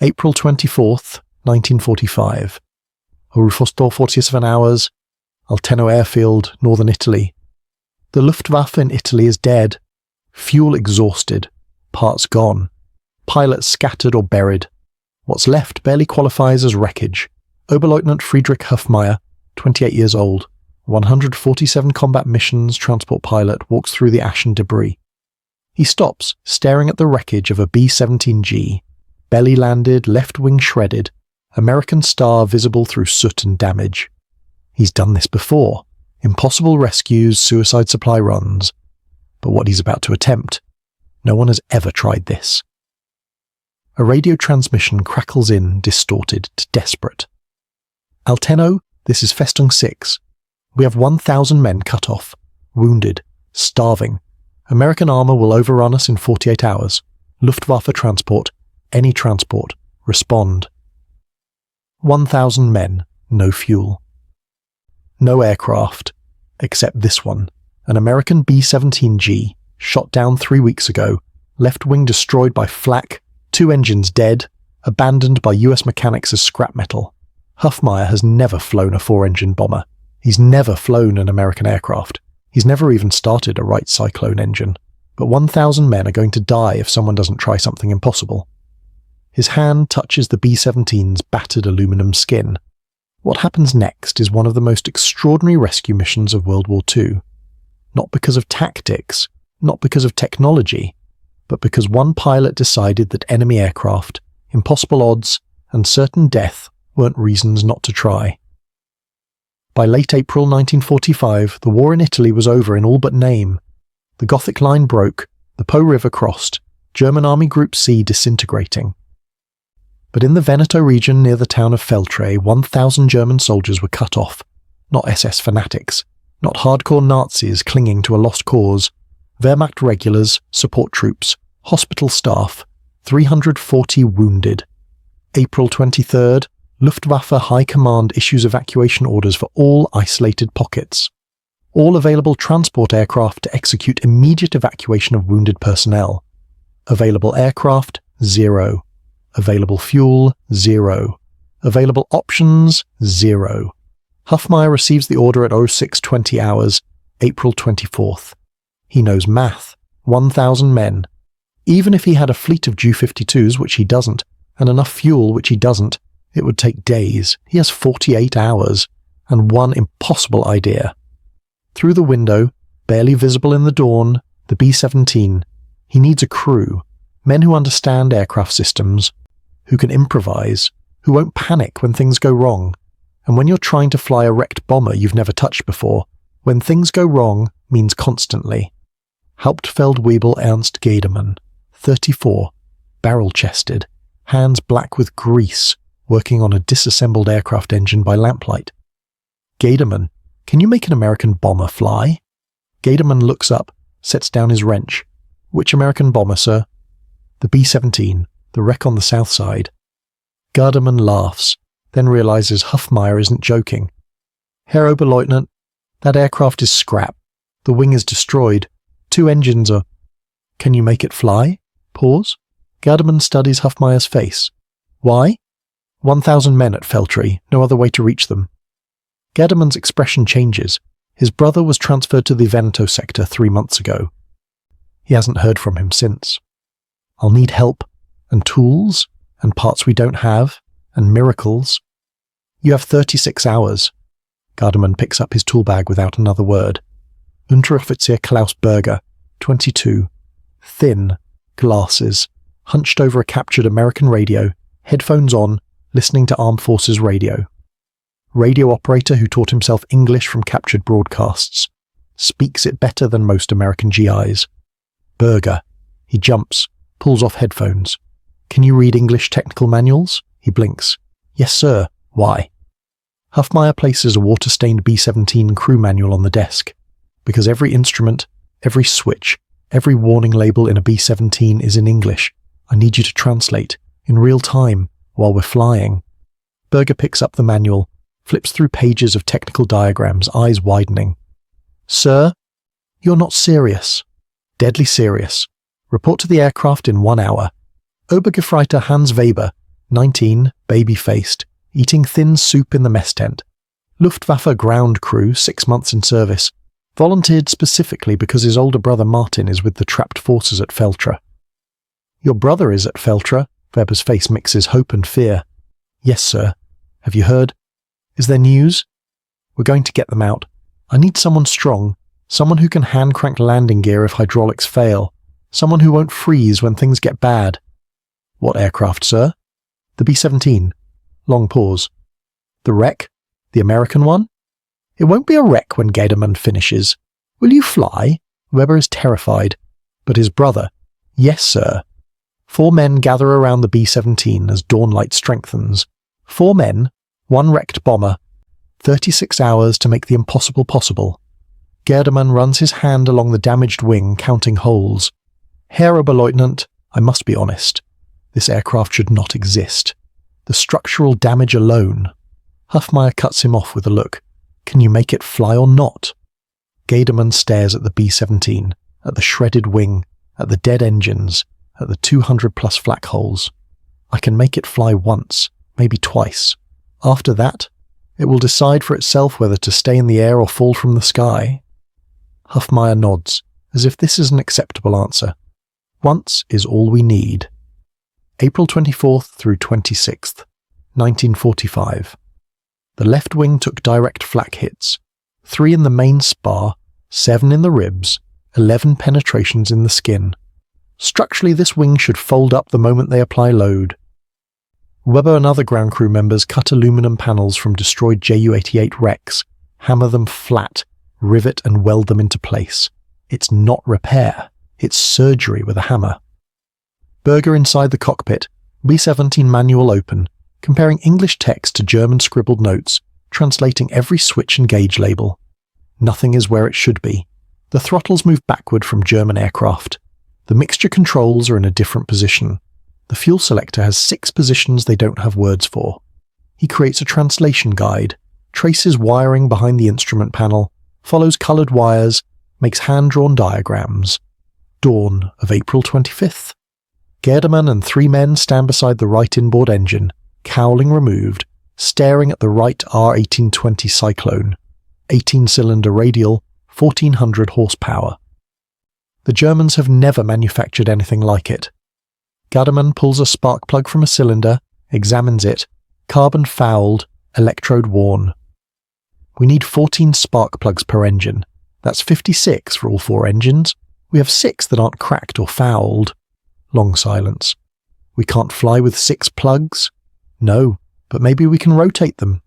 April 24th, 1945. Rufostor 47 hours, Alteno airfield, northern Italy. The Luftwaffe in Italy is dead. Fuel exhausted. Parts gone. Pilots scattered or buried. What's left barely qualifies as wreckage. Oberleutnant Friedrich Hofmeier, 28 years old, 147 combat missions transport pilot, walks through the ash and debris. He stops, staring at the wreckage of a B-17G. Belly landed, left wing shredded, American star visible through soot and damage. He's done this before. Impossible rescues, suicide supply runs. But what he's about to attempt, no one has ever tried this. A radio transmission crackles in, distorted, desperate. Alteno, this is Festung 6. We have 1,000 men cut off, wounded, starving. American armor will overrun us in 48 hours. Luftwaffe transport, any transport, respond. 1,000 men, no fuel. No aircraft, except this one, an American B-17G, shot down 3 weeks ago, left wing destroyed by flak, 2 engines dead, abandoned by US mechanics as scrap metal. Hofmeier has never flown a 4-engine bomber. He's never flown an American aircraft. He's never even started a Wright Cyclone engine. But 1,000 men are going to die if someone doesn't try something impossible. His hand touches the B-17's battered aluminum skin. What happens next is one of the most extraordinary rescue missions of World War II. Not because of tactics, not because of technology, but because one pilot decided that enemy aircraft, impossible odds, and certain death weren't reasons not to try. By late April 1945, the war in Italy was over in all but name. The Gothic Line broke, the Po River crossed, German Army Group C disintegrating. But in the Veneto region near the town of Feltre, 1,000 German soldiers were cut off. Not SS fanatics, not hardcore Nazis clinging to a lost cause. Wehrmacht regulars, support troops, hospital staff, 340 wounded. April 23rd, Luftwaffe High Command issues evacuation orders for all isolated pockets. All available transport aircraft to execute immediate evacuation of wounded personnel. Available aircraft, 0. Available fuel, 0. Available options, 0. Hofmeier receives the order at 0620 hours, April 24th. He knows math, 1,000 men. Even if he had a fleet of Ju-52s, which he doesn't, and enough fuel, which he doesn't, it would take days. He has 48 hours, and one impossible idea. Through the window, barely visible in the dawn, the B-17, he needs a crew, men who understand aircraft systems, who can improvise, who won't panic when things go wrong. And when you're trying to fly a wrecked bomber you've never touched before, when things go wrong means constantly. Hauptfeldwebel Ernst Gademann, 34, barrel-chested, hands black with grease, working on a disassembled aircraft engine by lamplight. Gademann, can you make an American bomber fly? Gademann looks up, sets down his wrench. Which American bomber, sir? The B-17, the wreck on the south side. Gardemann laughs, then realizes Hofmeier isn't joking. Herr Oberleutnant, that aircraft is scrap. The wing is destroyed. 2 engines are... Can you make it fly? Pause. Gardemann studies Hofmeier's face. Why? 1,000 men at Feltre, no other way to reach them. Gerdemann's expression changes. His brother was transferred to the Veneto sector 3 months ago. He hasn't heard from him since. I'll need help, and tools, and parts we don't have, and miracles. You have 36 hours. Gardemann picks up his tool bag without another word. Unteroffizier Klaus Berger, 22, thin, glasses, hunched over a captured American radio, headphones on, listening to Armed Forces radio. Radio operator who taught himself English from captured broadcasts. Speaks it better than most American GIs. Berger. He jumps, pulls off headphones. Can you read English technical manuals? He blinks. Yes, sir. Why? Hofmeier places a water-stained B-17 crew manual on the desk. Because every instrument, every switch, every warning label in a B-17 is in English. I need you to translate, in real time, while we're flying. Berger picks up the manual, flips through pages of technical diagrams, eyes widening. Sir, you're not serious. Deadly serious. Report to the aircraft in 1 hour. Obergefreiter Hans Weber, 19, baby-faced, eating thin soup in the mess tent. Luftwaffe ground crew, 6 months in service. Volunteered specifically because his older brother Martin is with the trapped forces at Feltre. Your brother is at Feltre? Weber's face mixes hope and fear. Yes, sir. Have you heard? Is there news? We're going to get them out. I need someone strong, someone who can hand-crank landing gear if hydraulics fail, someone who won't freeze when things get bad. What aircraft, sir? The B-17. Long pause. The wreck? The American one? It won't be a wreck when Gaderman finishes. Will you fly? Weber is terrified. But his brother? Yes, sir. 4 men gather around the B-17 as dawnlight strengthens. 4 men, 1 wrecked bomber. 36 hours to make the impossible possible. Gaderman runs his hand along the damaged wing, counting holes. Herr Oberleutnant, I must be honest. This aircraft should not exist. The structural damage alone. Hufmeier cuts him off with a look. Can you make it fly or not? Gaderman stares at the B-17, at the shredded wing, at the dead engines, at the 200-plus flak holes. I can make it fly once, maybe twice. After that, it will decide for itself whether to stay in the air or fall from the sky. Hufmeier nods, as if this is an acceptable answer. Once is all we need. April 24th through 26th, 1945. The left wing took direct flak hits, 3 in the main spar, 7 in the ribs, 11 penetrations in the skin. Structurally, this wing should fold up the moment they apply load. Weber and other ground crew members cut aluminum panels from destroyed Ju-88 wrecks, hammer them flat, rivet and weld them into place. It's not repair, it's surgery with a hammer. Berger inside the cockpit, B-17 manual open, comparing English text to German scribbled notes, translating every switch and gauge label. Nothing is where it should be. The throttles move backward from German aircraft. The mixture controls are in a different position. The fuel selector has 6 positions they don't have words for. He creates a translation guide, traces wiring behind the instrument panel, follows coloured wires, makes hand-drawn diagrams. Dawn of April 25th. Gaderman and 3 men stand beside the right inboard engine, cowling removed, staring at the right R1820 Cyclone, 18-cylinder radial, 1400 horsepower. The Germans have never manufactured anything like it. Gaderman pulls a spark plug from a cylinder, examines it, carbon fouled, electrode worn. We need 14 spark plugs per engine. That's 56 for all 4 engines. We have 6 that aren't cracked or fouled. Long silence. We can't fly with 6 plugs? No, but maybe we can rotate them.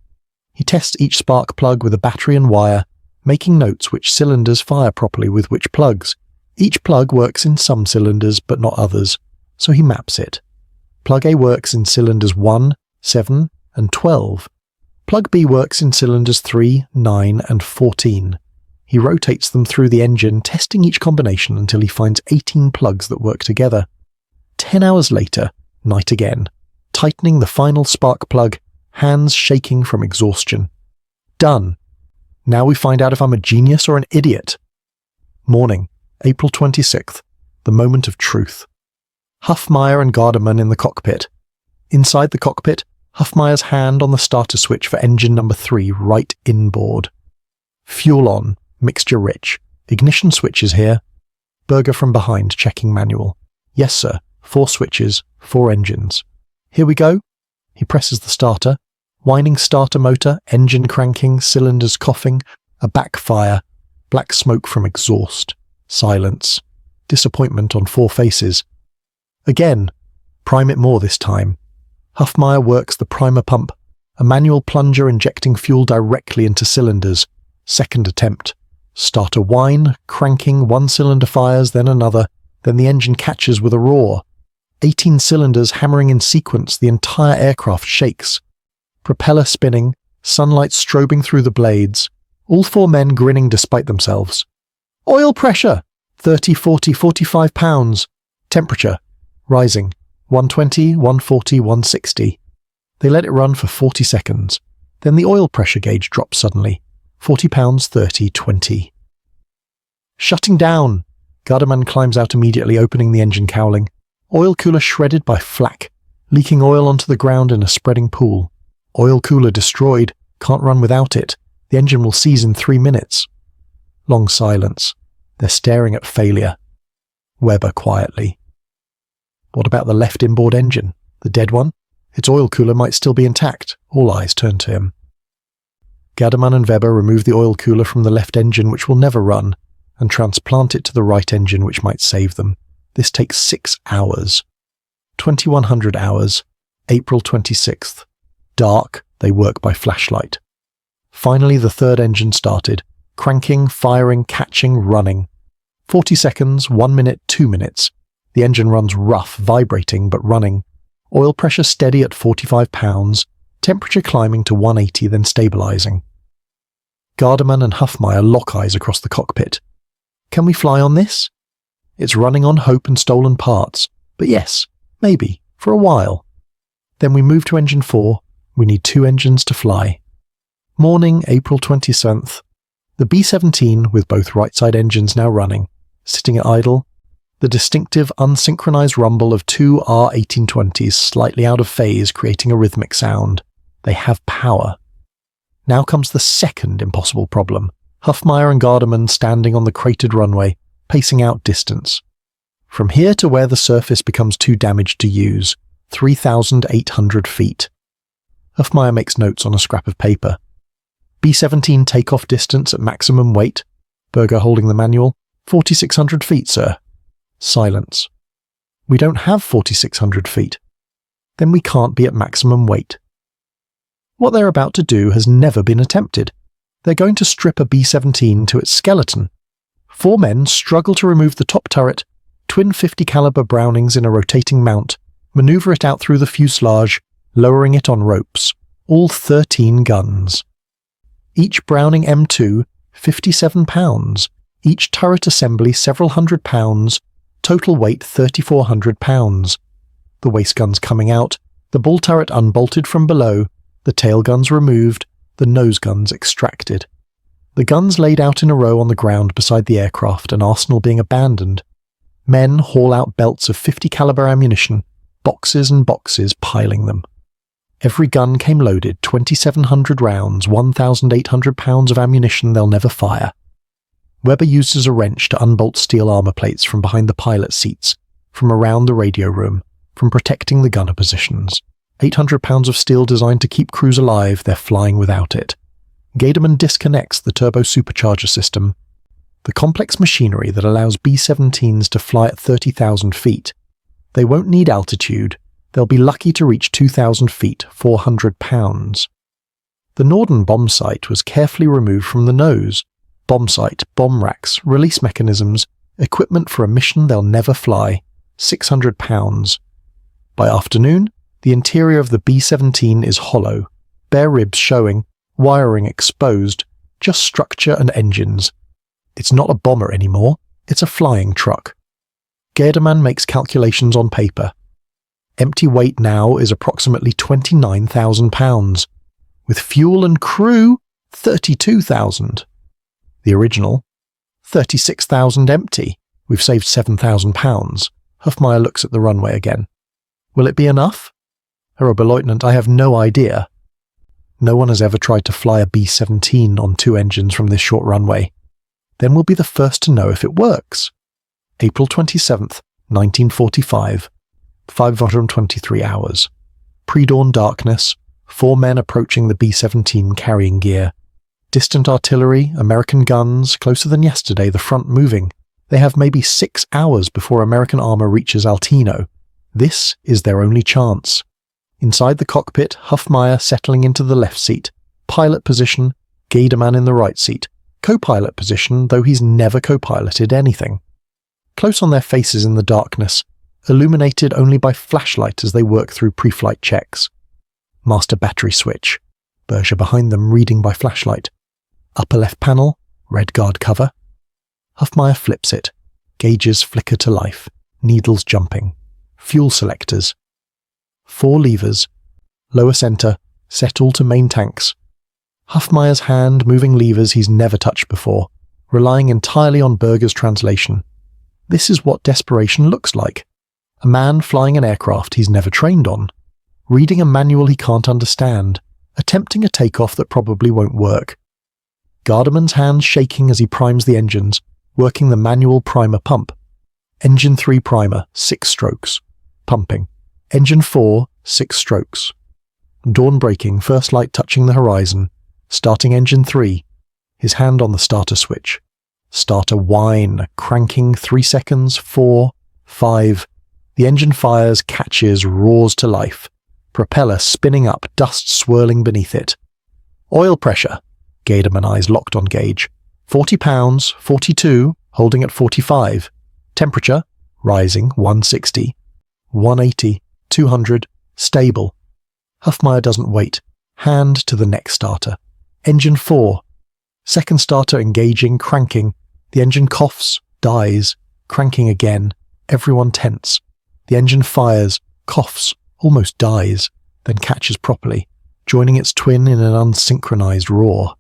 He tests each spark plug with a battery and wire, making notes which cylinders fire properly with which plugs. Each plug works in some cylinders but not others, so he maps it. Plug A works in cylinders 1, 7, and 12. Plug B works in cylinders 3, 9, and 14. He rotates them through the engine, testing each combination until he finds 18 plugs that work together. 10 hours later, night again, tightening the final spark plug, hands shaking from exhaustion. Done. Now we find out if I'm a genius or an idiot. Morning, April 26th, the moment of truth. Hufmeier and Gaderman in the cockpit. Inside the cockpit, Hufmeier's hand on the starter switch for engine number 3 right inboard. Fuel on, mixture rich. Ignition switches here. Berger from behind, checking manual. Yes, sir. 4 switches, 4 engines. Here we go. He presses the starter. Whining starter motor, engine cranking, cylinders coughing, a backfire, black smoke from exhaust, silence, disappointment on 4 faces. Again, prime it more this time. Hufmeier works the primer pump, a manual plunger injecting fuel directly into cylinders. Second attempt. Starter whine, cranking, 1 cylinder fires, then another, then the engine catches with a roar. 18 cylinders hammering in sequence, the entire aircraft shakes. Propeller spinning, sunlight strobing through the blades, all 4 men grinning despite themselves. Oil pressure! 30, 40, 45 pounds. Temperature. Rising. 120, 140, 160. They let it run for 40 seconds. Then the oil pressure gauge drops suddenly. 40 pounds, 30, 20. Shutting down! Gaderman climbs out immediately, opening the engine cowling. Oil cooler shredded by flak. leaking oil onto the ground in a spreading pool. Oil cooler destroyed, can't run without it. The engine will seize in 3 minutes. Long silence. They're staring at failure. Webber quietly. What about the left inboard engine? The dead one? Its oil cooler might still be intact. All eyes turn to him. Garderman and Weber remove the oil cooler from the left engine, which will never run, and transplant it to the right engine, which might save them. This takes 6 hours. 2100 hours, April 26th. Dark, they work by flashlight. Finally, the third engine started. Cranking, firing, catching, running. 40 seconds, 1 minute, 2 minutes. The engine runs rough, vibrating, but running. Oil pressure steady at 45 pounds, temperature climbing to 180, then stabilizing. Garderman and Huffmeyer lock eyes across the cockpit. Can we fly on this? It's running on hope and stolen parts, but yes, maybe, for a while. Then we move to engine 4. We need 2 engines to fly. Morning, April 27th. The B-17, with both right-side engines now running, sitting at idle. The distinctive unsynchronized rumble of 2 R-1820s slightly out of phase, creating a rhythmic sound. They have power. Now comes the second impossible problem. Huffmeyer and Garderman standing on the cratered runway, pacing out distance. From here to where the surface becomes too damaged to use, 3,800 feet. Huffmeyer makes notes on a scrap of paper. B-17 takeoff distance at maximum weight. Berger holding the manual. 4,600 feet, sir. Silence. We don't have 4,600 feet. Then we can't be at maximum weight. What they're about to do has never been attempted. They're going to strip a B-17 to its skeleton. 4 men struggle to remove the top turret, twin 50 caliber Brownings in a rotating mount, maneuver it out through the fuselage, lowering it on ropes. All 13 guns. Each Browning M2, 57 pounds. Each turret assembly several hundred pounds. Total weight 3,400 pounds. The waist guns coming out, the bull turret unbolted from below, the tail guns removed, the nose guns extracted. The guns laid out in a row on the ground beside the aircraft, an arsenal being abandoned. Men haul out belts of 50 caliber ammunition, boxes and boxes piling them. Every gun came loaded, 2,700 rounds, 1,800 pounds of ammunition they'll never fire. Webber uses a wrench to unbolt steel armor plates from behind the pilot seats, from around the radio room, from protecting the gunner positions. 800 pounds of steel designed to keep crews alive, they're flying without it. Gaderman disconnects the turbo supercharger system. The complex machinery that allows B-17s to fly at 30,000 feet. They won't need altitude. They'll be lucky to reach 2,000 feet, 400 pounds. The Norden bomb sight was carefully removed from the nose. Bomb sight, bomb racks, release mechanisms, equipment for a mission they'll never fly, 600 pounds. By afternoon, the interior of the B-17 is hollow, bare ribs showing, wiring exposed, just structure and engines. It's not a bomber anymore, it's a flying truck. Gaderman makes calculations on paper. Empty weight now is approximately 29,000 pounds. With fuel and crew, 32,000. The original, 36,000 empty. We've saved 7,000 pounds. Huffmeyer looks at the runway again. Will it be enough? Herr Oberleutnant, I have no idea. No one has ever tried to fly a B-17 on 2 engines from this short runway. Then we'll be the first to know if it works. April 27th, 1945. 523 hours. Pre-dawn darkness. 4 men approaching the B-17 carrying gear. Distant artillery, American guns, closer than yesterday, the front moving. They have maybe 6 hours before American armor reaches Altino. This is their only chance. Inside the cockpit, Huffmeyer settling into the left seat. Pilot position, Gaderman in the right seat. Co-pilot position, though he's never co-piloted anything. Close on their faces in the darkness, illuminated only by flashlight as they work through pre-flight checks. Master battery switch. Berger behind them reading by flashlight. Upper left panel, red guard cover. Huffmeyer flips it. Gauges flicker to life. Needles jumping. Fuel selectors. 4 levers. Lower center, set all to main tanks. Huffmeyer's hand moving levers he's never touched before, relying entirely on Berger's translation. This is what desperation looks like. A man flying an aircraft he's never trained on, reading a manual he can't understand, attempting a takeoff that probably won't work. Gardaman's hands shaking as he primes the engines, working the manual primer pump. Engine 3 primer, 6 strokes. Pumping. Engine 4, 6 strokes. Dawn braking, first light touching the horizon. Starting engine 3. His hand on the starter switch. Starter whine, cranking 3 seconds, 4, 5. The engine fires, catches, roars to life. Propeller spinning up, dust swirling beneath it. Oil pressure. Gardaman eyes locked on gauge. 40 pounds, 42, holding at 45. Temperature, rising, 160. 180, 200, stable. Hufmaier doesn't wait. Hand to the next starter. Engine 4. Second starter engaging, cranking. The engine coughs, dies, cranking again. Everyone tense. The engine fires, coughs, almost dies, then catches properly, joining its twin in an unsynchronized roar.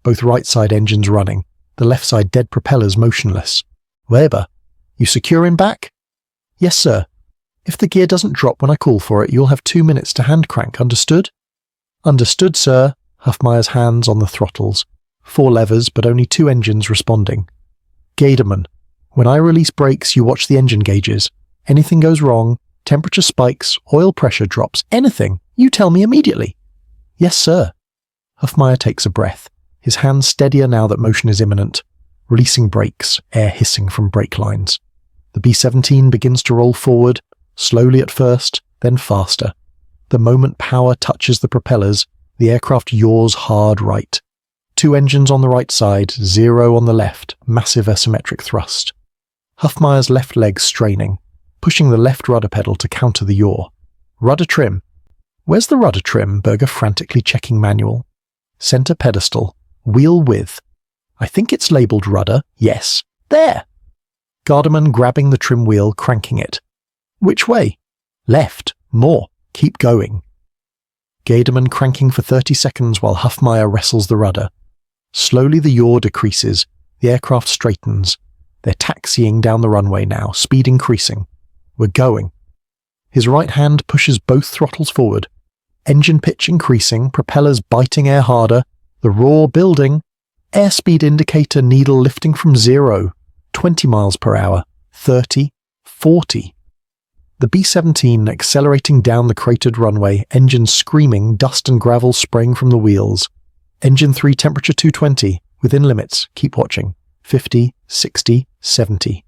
Both right side engines running, the left side dead propellers motionless. Weber, you secure him back? Yes, sir. If the gear doesn't drop when I call for it, you'll have 2 minutes to hand crank, understood? Understood, sir. Hufmaier's hands on the throttles. 4 levers, but only 2 engines responding. Gardaman, when I release brakes, you watch the engine gauges. Anything goes wrong, temperature spikes, oil pressure drops, anything, you tell me immediately. Yes, sir. Hufmaier takes a breath, his hands steadier now that motion is imminent. Releasing brakes, air hissing from brake lines. The B-17 begins to roll forward, slowly at first, then faster. The moment power touches the propellers, the aircraft yaws hard right. 2 engines on the right side, 0 on the left, massive asymmetric thrust. Hufmaier's left leg straining, pushing the left rudder pedal to counter the yaw. Rudder trim. Where's the rudder trim? Berger frantically checking manual. Center pedestal. Wheel width. I think it's labeled rudder. Yes. There! Gardaman grabbing the trim wheel, cranking it. Which way? Left. More. Keep going. Gardaman cranking for 30 seconds while Hufmaier wrestles the rudder. Slowly the yaw decreases. The aircraft straightens. They're taxiing down the runway now, speed increasing. We're going. His right hand pushes both throttles forward. Engine pitch increasing, propellers biting air harder, the roar building. Airspeed indicator needle lifting from 0, 20 miles per hour, 30, 40. The B-17 accelerating down the cratered runway, engine screaming, dust and gravel spraying from the wheels. Engine 3 temperature 220, within limits, keep watching. 50, 60, 70.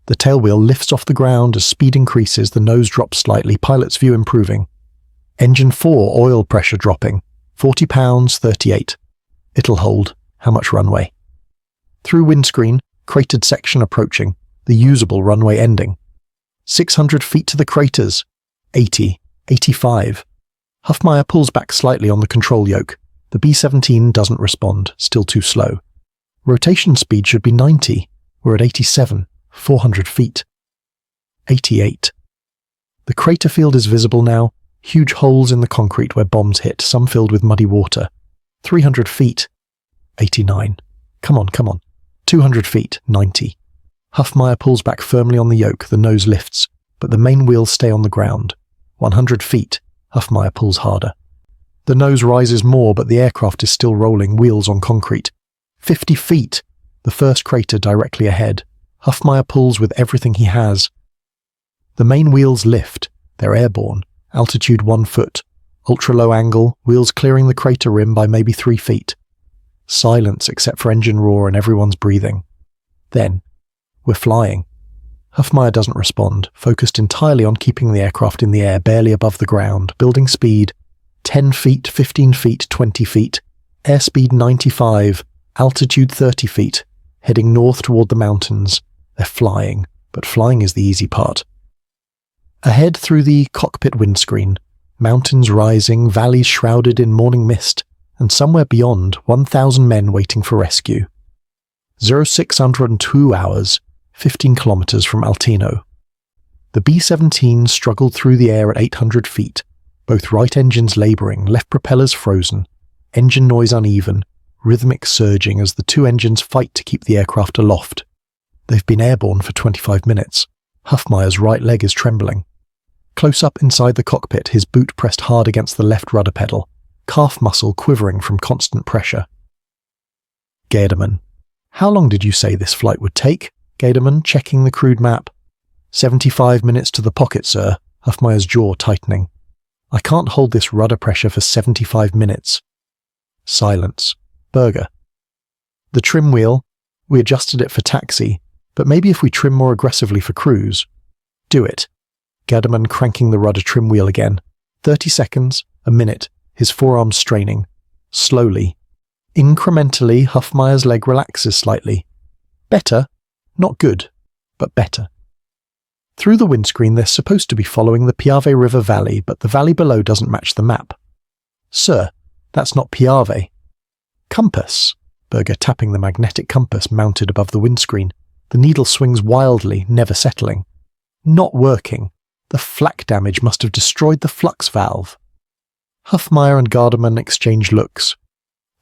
The tailwheel lifts off the ground as speed increases, the nose drops slightly, pilot's view improving. Engine 4 oil pressure dropping. 40 pounds, 38. It'll hold. How much runway? Through windscreen, cratered section approaching, the usable runway ending. 600 feet to the craters. 80, 85. Hufmaier pulls back slightly on the control yoke. The B-17 doesn't respond, still too slow. Rotation speed should be 90. We're at 87, 400 feet. 88. The crater field is visible now, huge holes in the concrete where bombs hit, some filled with muddy water. 300 feet. 89. Come on, come on. 200 feet, 90. Hufmaier pulls back firmly on the yoke, the nose lifts, but the main wheels stay on the ground. 100 feet. Hufmaier pulls harder. The nose rises more, but the aircraft is still rolling, wheels on concrete. 50 feet. The first crater directly ahead. Hufmaier pulls with everything he has. The main wheels lift. They're airborne. Altitude 1 foot. Ultra-low angle, wheels clearing the crater rim by maybe 3 feet. Silence except for engine roar and everyone's breathing. Then, we're flying. Hufmaier doesn't respond, focused entirely on keeping the aircraft in the air barely above the ground, building speed. 10 feet, 15 feet, 20 feet. Airspeed 95. Altitude 30 feet. Heading north toward the mountains. They're flying, but flying is the easy part. Ahead through the cockpit windscreen, mountains rising, valleys shrouded in morning mist, and somewhere beyond 1,000 men waiting for rescue. 0602 hours, 15 kilometers from Altino. The B-17 struggled through the air at 800 feet, both right engines laboring, left propellers frozen, engine noise uneven, rhythmic surging as the 2 engines fight to keep the aircraft aloft. They've been airborne for 25 minutes. Hufmaier's right leg is trembling. Close up inside the cockpit, his boot pressed hard against the left rudder pedal, calf muscle quivering from constant pressure. Gaerdemann. How long did you say this flight would take? Gaerdemann, checking the crude map. 75 minutes to the pocket, sir, Hufmeier's jaw tightening. I can't hold this rudder pressure for 75 minutes. Silence. Berger. The trim wheel, we adjusted it for taxi, but maybe if we trim more aggressively for cruise. Do it. Gaerdemann cranking the rudder trim wheel again. 30 seconds, a minute, his forearms straining. Slowly. Incrementally, Hufmeier's leg relaxes slightly. Better. Not good, but better. Through the windscreen, they're supposed to be following the Piave River valley, but the valley below doesn't match the map. Sir, that's not Piave. Compass. Berger tapping the magnetic compass mounted above the windscreen. The needle swings wildly, never settling. Not working. The flak damage must have destroyed the flux valve. Hufmeier and Gaerdemann exchange looks.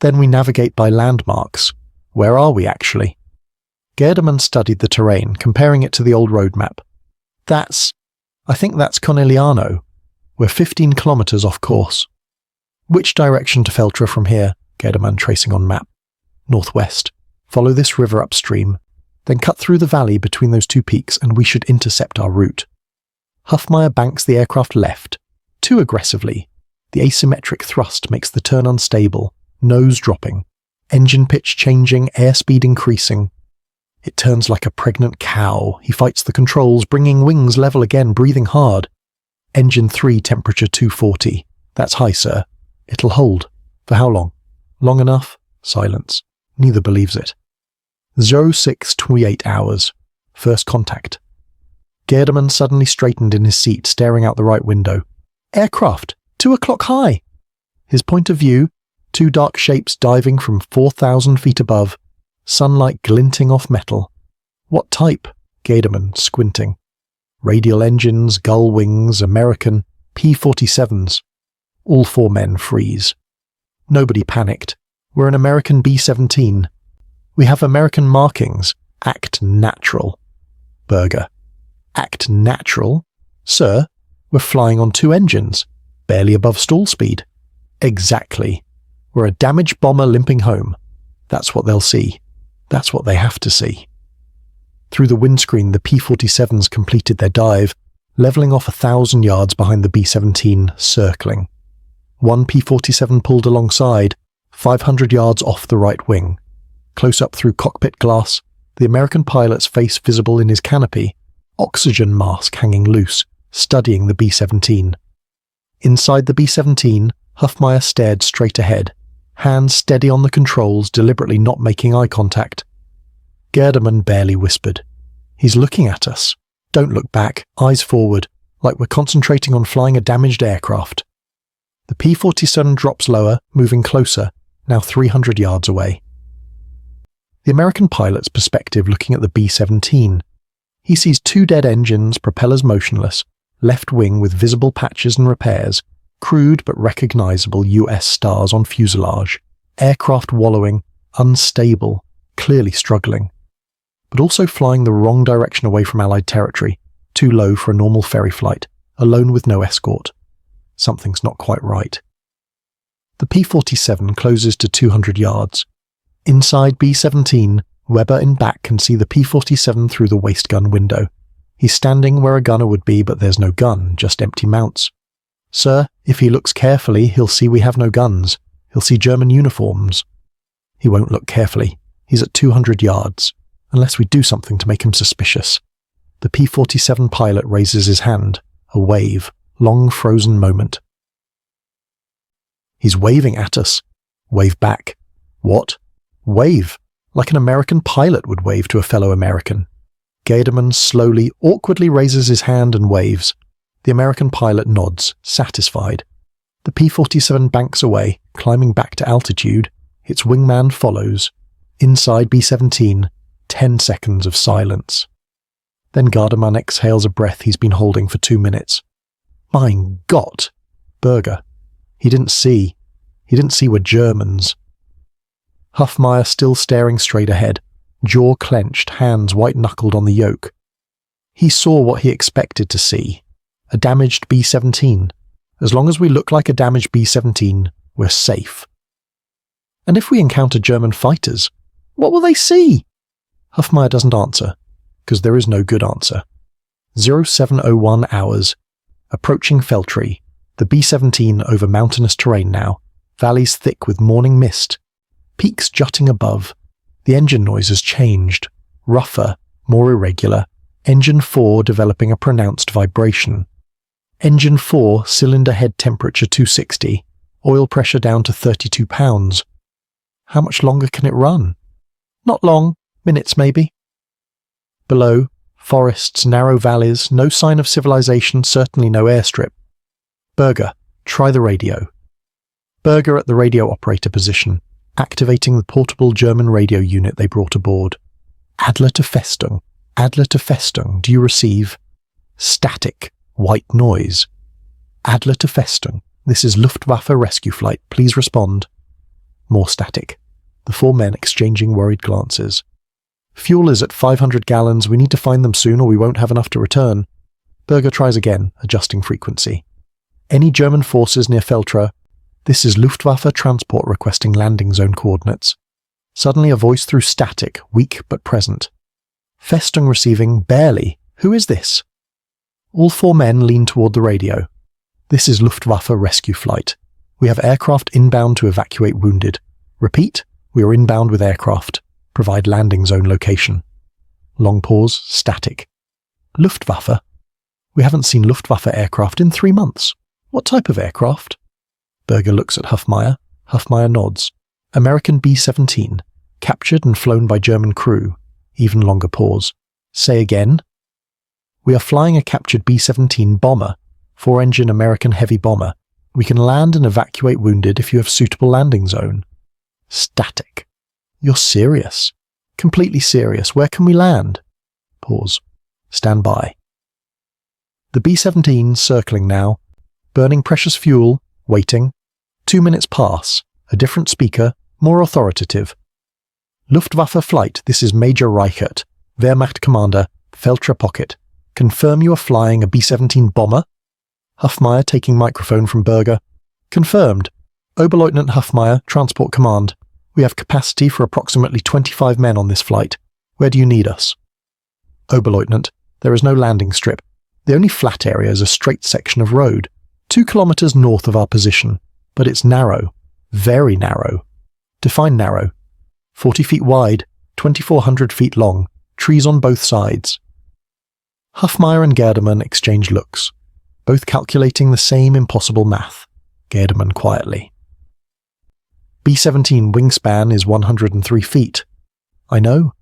Then we navigate by landmarks. Where are we, actually? Gaerdemann studied the terrain, comparing it to the old road map. I think that's Conegliano. We're 15 kilometres off course. Which direction to Feltre from here? Gaerdemann tracing on map. Northwest. Follow this river upstream. Then cut through the valley between those two peaks and we should intercept our route. Hufmeier banks the aircraft left. Too aggressively. The asymmetric thrust makes the turn unstable. Nose dropping. Engine pitch changing, airspeed increasing. It turns like a pregnant cow. He fights the controls, bringing wings level again, breathing hard. Engine 3, temperature 240. That's high, sir. It'll hold. For how long? Long enough? Silence. Neither believes it. 0628 hours. First contact. Gaerdemann suddenly straightened in his seat, staring out the right window. Aircraft! 2 o'clock high! His point of view, 2 dark shapes diving from 4,000 feet above, sunlight glinting off metal. What type? Gaerdemann, squinting. Radial engines, gull wings, American, P-47s. All 4 men freeze. Nobody panicked. We're an American B-17. We have American markings. Act natural. Berger. Act natural? Sir, we're flying on 2 engines, barely above stall speed. Exactly. We're a damaged bomber limping home. That's what they'll see. That's what they have to see. Through the windscreen, the P-47s completed their dive, levelling off 1,000 yards behind the B-17, circling. 1 P-47 pulled alongside, 500 yards off the right wing. Close up through cockpit glass, the American pilot's face visible in his canopy, oxygen mask hanging loose, studying the B-17. Inside the B-17, Hufmeier stared straight ahead, hands steady on the controls, deliberately not making eye contact. Gaerdemann barely whispered. He's looking at us. Don't look back, eyes forward, like we're concentrating on flying a damaged aircraft. The P-47 drops lower, moving closer, now 300 yards away. The American pilot's perspective looking at the B-17. He sees 2 dead engines, propellers motionless, left wing with visible patches and repairs, crude but recognizable US stars on fuselage, aircraft wallowing, unstable, clearly struggling, but also flying the wrong direction away from Allied territory, too low for a normal ferry flight, alone with no escort. Something's not quite right. The P-47 closes to 200 yards. Inside B-17, Weber in back can see the P-47 through the waist gun window. He's standing where a gunner would be, but there's no gun, just empty mounts. Sir, if he looks carefully, he'll see we have no guns. He'll see German uniforms. He won't look carefully. He's at 200 yards, unless we do something to make him suspicious. The P-47 pilot raises his hand. A wave. Long frozen moment. He's waving at us. Wave back. What? Wave. Like an American pilot would wave to a fellow American. Gaerdemann slowly, awkwardly raises his hand and waves. The American pilot nods, satisfied. The P-47 banks away, climbing back to altitude. Its wingman follows. Inside B-17, 10 seconds of silence. Then Gaerdemann exhales a breath he's been holding for 2 minutes. Mein Gott! Berger. He didn't see we're Germans. Hufmeier still staring straight ahead, jaw clenched, hands white-knuckled on the yoke. He saw what he expected to see. A damaged B-17. As long as we look like a damaged B-17, we're safe. And if we encounter German fighters, what will they see? Hufmaier doesn't answer, because there is no good answer. 0701 hours. Approaching Feltree. The B-17 over mountainous terrain now. Valleys thick with morning mist. Peaks jutting above. The engine noise has changed. Rougher, more irregular. Engine 4 developing a pronounced vibration. Engine 4, cylinder head temperature 260. Oil pressure down to 32 pounds. How much longer can it run? Not long, minutes maybe. Below, forests, narrow valleys, no sign of civilization, certainly no airstrip. Berger, try the radio. Berger at the radio operator position, activating the portable German radio unit they brought aboard. Adler to Festung. Adler to Festung, do you receive? Static, white noise. Adler to Festung, this is Luftwaffe rescue flight, please respond. More static. The four men exchanging worried glances. Fuel is at 500 gallons, we need to find them soon or we won't have enough to return. Berger tries again, adjusting frequency. Any German forces near Feltre? This is Luftwaffe transport requesting landing zone coordinates. Suddenly a voice through static, weak but present. Festung receiving, barely. Who is this? All four men lean toward the radio. This is Luftwaffe rescue flight. We have aircraft inbound to evacuate wounded. Repeat, we are inbound with aircraft. Provide landing zone location. Long pause, static. Luftwaffe? We haven't seen Luftwaffe aircraft in 3 months. What type of aircraft? Berger looks at Hufmaier. Hufmaier nods. American B-17. Captured and flown by German crew. Even longer pause. Say again. We are flying a captured B-17 bomber. 4-engine American heavy bomber. We can land and evacuate wounded if you have suitable landing zone. Static. You're serious. Completely serious. Where can we land? Pause. Stand by. The B-17 circling now. Burning precious fuel. Waiting. 2 minutes pass. A different speaker. More authoritative. Luftwaffe flight, this is Major Reichert. Wehrmacht commander. Feltre pocket. Confirm you are flying a B-17 bomber? Hufmaier taking microphone from Berger. Confirmed. Oberleutnant Hufmaier, Transport Command. We have capacity for approximately 25 men on this flight. Where do you need us? Oberleutnant, there is no landing strip. The only flat area is a straight section of road, 2 kilometers north of our position. But it's narrow. Very narrow. Define narrow. 40 feet wide, 2,400 feet long, trees on both sides. Hufmaier and Gerdemann exchange looks, both calculating the same impossible math. Gerdemann quietly. B-17 wingspan is 103 feet. I know.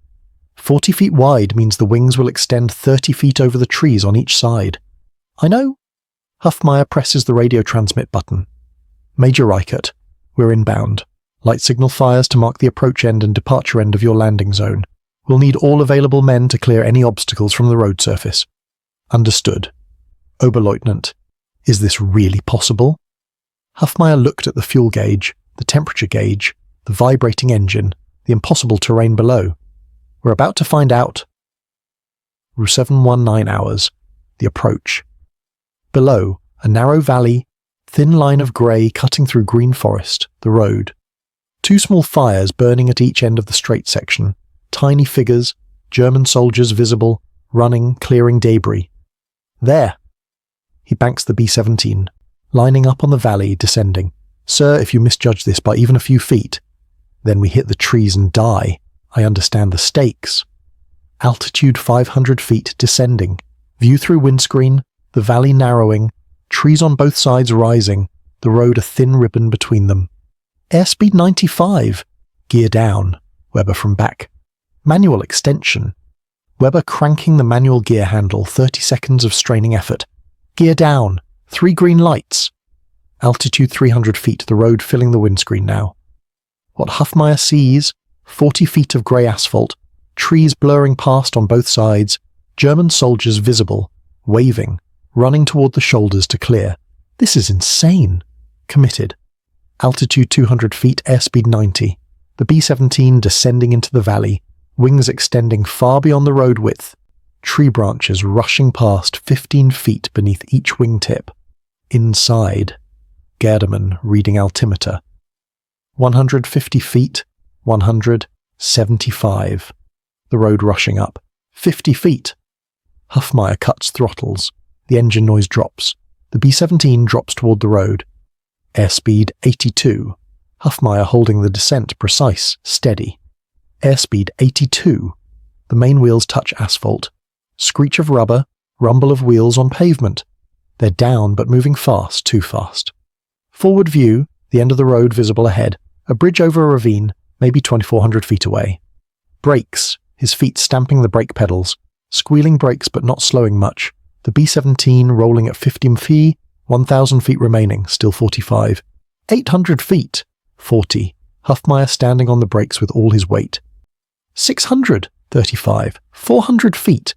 40 feet wide means the wings will extend 30 feet over the trees on each side. I know. Hufmaier presses the radio transmit button. Major Reichert, we're inbound. Light signal fires to mark the approach end and departure end of your landing zone. We'll need all available men to clear any obstacles from the road surface. Understood. Oberleutnant, is this really possible? Hufmaier looked at the fuel gauge, the temperature gauge, the vibrating engine, the impossible terrain below. We're about to find out. 719 hours. The approach. Below, a narrow valley, thin line of grey cutting through green forest, the road. 2 small fires burning at each end of the straight section. Tiny figures, German soldiers visible, running, clearing debris. There! He banks the B-17, lining up on the valley, descending. Sir, if you misjudge this by even a few feet, then we hit the trees and die. I understand the stakes. Altitude 500 feet, descending. View through windscreen, the valley narrowing, trees on both sides rising, the road a thin ribbon between them. Airspeed 95. Gear down. Weber from back. Manual extension. Weber cranking the manual gear handle, 30 seconds of straining effort. Gear down. 3 green lights. Altitude 300 feet, the road filling the windscreen now. What Hufmaier sees, 40 feet of grey asphalt, trees blurring past on both sides, German soldiers visible, waving, running toward the shoulders to clear. This is insane. Committed. Altitude 200 feet, airspeed 90. The B-17 descending into the valley, wings extending far beyond the road width. tree branches rushing past 15 feet beneath each wingtip. Inside, Gerdemann reading altimeter. 150 feet, 175. The road rushing up. 50 feet. Hufmeier cuts throttles. The engine noise drops. The B-17 drops toward the road. Airspeed 82. Hufmeier holding the descent precise, steady. Airspeed 82. The main wheels touch asphalt. Screech of rubber, rumble of wheels on pavement. They're down but moving fast, too fast. Forward view, the end of the road visible ahead. A bridge over a ravine, maybe 2,400 feet away. Brakes, his feet stamping the brake pedals. Squealing brakes but not slowing much. The B-17 rolling at 50 feet, 1,000 feet remaining, still 45. 800 feet, 40. Hufmeier standing on the brakes with all his weight. 600, 35. 400 feet.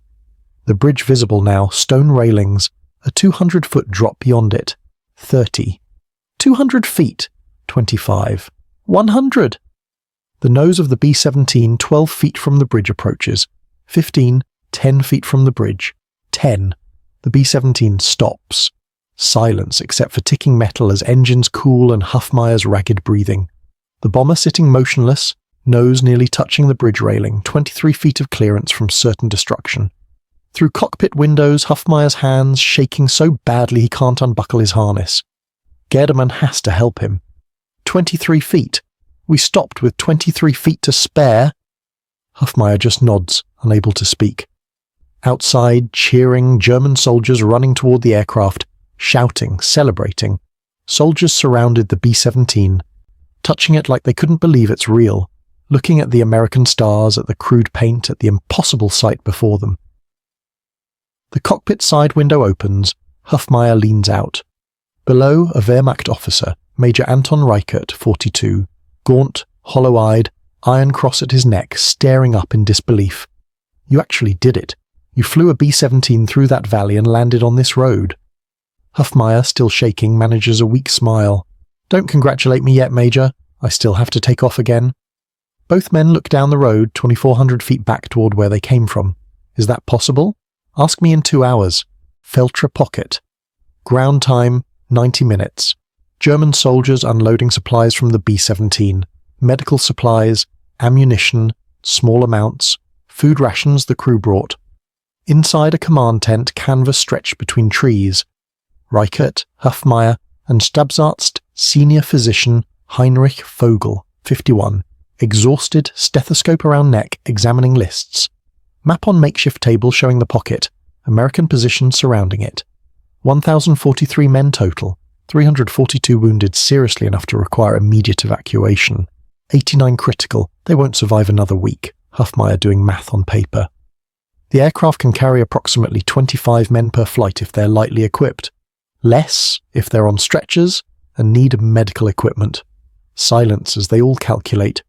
The bridge visible now, stone railings, a 200-foot drop beyond it. 30. 200 feet, 25. 100. The nose of the B-17 12 feet from the bridge approaches. 15, 10 feet from the bridge. 10. The B-17 stops. Silence except for ticking metal as engines cool and Hufmeier's ragged breathing. The bomber sitting motionless, nose nearly touching the bridge railing, 23 feet of clearance from certain destruction. Through cockpit windows, Hufmeier's hands shaking so badly he can't unbuckle his harness. Gerdemann has to help him. 23 feet. We stopped with 23 feet to spare. Hufmeier just nods, unable to speak. Outside, cheering, German soldiers running toward the aircraft, shouting, celebrating. Soldiers surrounded the B-17, touching it like they couldn't believe it's real, looking at the American stars, at the crude paint, at the impossible sight before them. The cockpit side window opens. Hufmeier leans out. Below, a Wehrmacht officer, Major Anton Reichert, 42, gaunt, hollow-eyed, iron cross at his neck, staring up in disbelief. You actually did it. You flew a B-17 through that valley and landed on this road. Hufmeier, still shaking, manages a weak smile. Don't congratulate me yet, Major. I still have to take off again. Both men look down the road 2,400 feet back toward where they came from. Is that possible? Ask me in 2 hours. Feltre Pocket. Ground time, 90 minutes. German soldiers unloading supplies from the B-17. Medical supplies, ammunition, small amounts, food rations the crew brought. Inside a command tent, canvas stretched between trees. Reichert, Hufmeier, and Stabsarzt, senior physician Heinrich Vogel, 51, exhausted, stethoscope around neck, examining lists. Map on makeshift table showing the pocket, American positions surrounding it. 1,043 men total, 342 wounded seriously enough to require immediate evacuation. 89 critical, they won't survive another week, Hufmeier doing math on paper. The aircraft can carry approximately 25 men per flight if they're lightly equipped. Less if they're on stretchers and need medical equipment. Silence as they all calculate.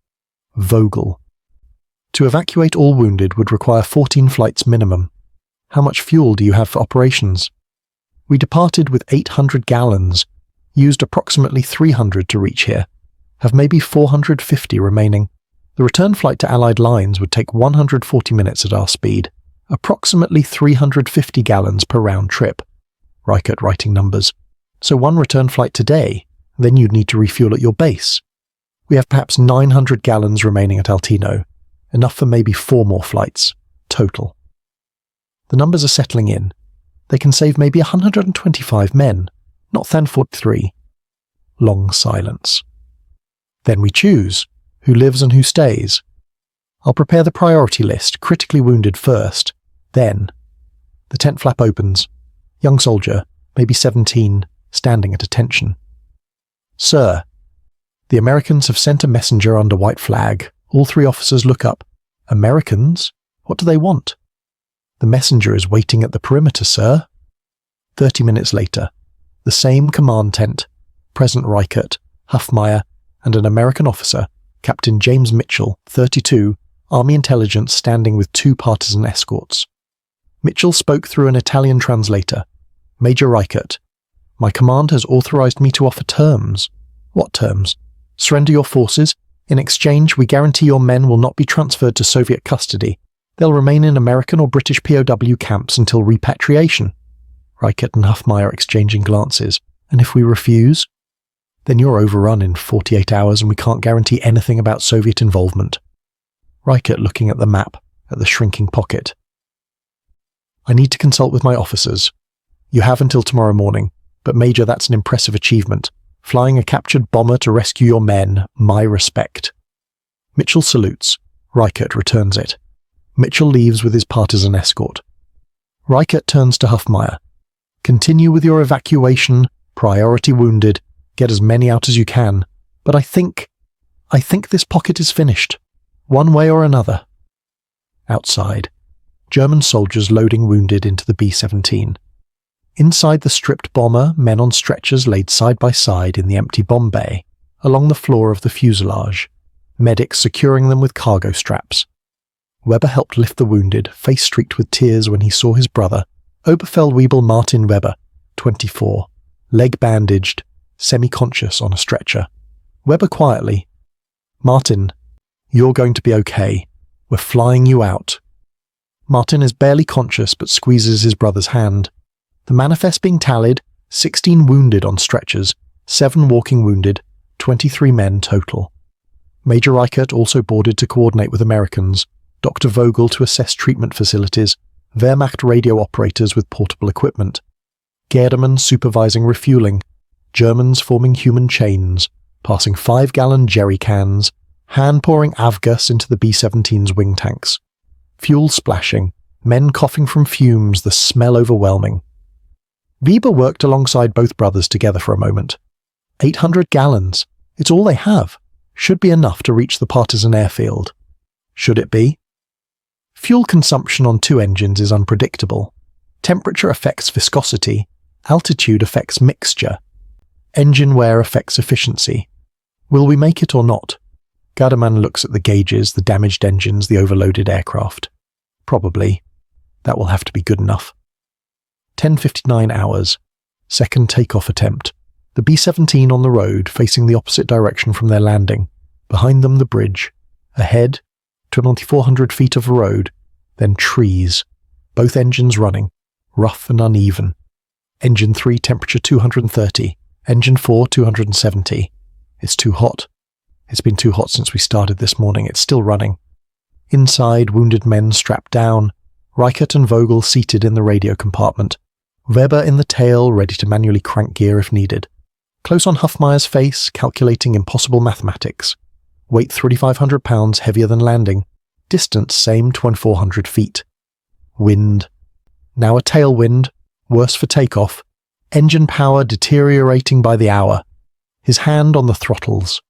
Vogel. To evacuate all wounded would require 14 flights minimum. How much fuel do you have for operations? We departed with 800 gallons, used approximately 300 to reach here, have maybe 450 remaining. The return flight to Allied lines would take 140 minutes at our speed, approximately 350 gallons per round trip. Reichert writing numbers. So one return flight today, then you'd need to refuel at your base. We have perhaps 900 gallons remaining at Altino, enough for maybe 4 more flights, total. The numbers are settling in. They can save maybe 125 men, not than 43. Long silence. Then we choose who lives and who stays. I'll prepare the priority list, critically wounded first, then. The tent flap opens. Young soldier, maybe 17, standing at attention. Sir, the Americans have sent a messenger under white flag. All 3 officers look up. Americans? What do they want? The messenger is waiting at the perimeter, sir. 30 minutes later, the same command tent, Present Reichert, Hufmeier, and an American officer, Captain James Mitchell, 32, Army Intelligence, standing with 2 partisan escorts. Mitchell spoke through an Italian translator. Major Reichert, my command has authorized me to offer terms. What terms? Surrender your forces. In exchange, we guarantee your men will not be transferred to Soviet custody. They'll remain in American or British POW camps until repatriation. Reichert and Hufmeier exchanging glances. And if we refuse? Then you're overrun in 48 hours and we can't guarantee anything about Soviet involvement. Reichert looking at the map, at the shrinking pocket. I need to consult with my officers. You have until tomorrow morning, but Major, that's an impressive achievement. Flying a captured bomber to rescue your men, my respect. Mitchell salutes. Reichert returns it. Mitchell leaves with his partisan escort. Reichert turns to Hufmeier. Continue with your evacuation, priority wounded, get as many out as you can, but I think this pocket is finished, one way or another. Outside, German soldiers loading wounded into the B-17. Inside the stripped bomber, men on stretchers laid side by side in the empty bomb bay, along the floor of the fuselage, medics securing them with cargo straps. Weber helped lift the wounded, face streaked with tears when he saw his brother, Oberfeldwebel Martin Weber, 24, leg bandaged, semi-conscious on a stretcher. Weber quietly, Martin, you're going to be okay. We're flying you out. Martin is barely conscious but squeezes his brother's hand. The manifest being tallied, 16 wounded on stretchers, 7 walking wounded, 23 men total. Major Reichert also boarded to coordinate with Americans, Dr. Vogel to assess treatment facilities, Wehrmacht radio operators with portable equipment, Gerdemann supervising refueling, Germans forming human chains, passing 5-gallon jerry cans, hand-pouring avgas into the B-17's wing tanks. Fuel splashing, men coughing from fumes, the smell overwhelming. Weber worked alongside both brothers together for a moment. 800 gallons. It's all they have. Should be enough to reach the partisan airfield. Should it be? Fuel consumption on 2 engines is unpredictable. Temperature affects viscosity. Altitude affects mixture. Engine wear affects efficiency. Will we make it or not? Gardemann looks at the gauges, the damaged engines, the overloaded aircraft. Probably. That will have to be good enough. 10:59 hours. Second takeoff attempt. The B-17 on the road, facing the opposite direction from their landing. Behind them the bridge. Ahead, 2,400 feet of road. Then trees. Both engines running. Rough and uneven. Engine 3 temperature 230. Engine 4 270. It's too hot. It's been too hot since we started this morning. It's still running. Inside, wounded men strapped down. Reichert and Vogel seated in the radio compartment. Weber in the tail, ready to manually crank gear if needed. Close on Hufmeier's face, calculating impossible mathematics. Weight 3,500 pounds heavier than landing. Distance same 2,400 feet. Wind. Now a tailwind. Worse for takeoff. Engine power deteriorating by the hour. His hand on the throttles.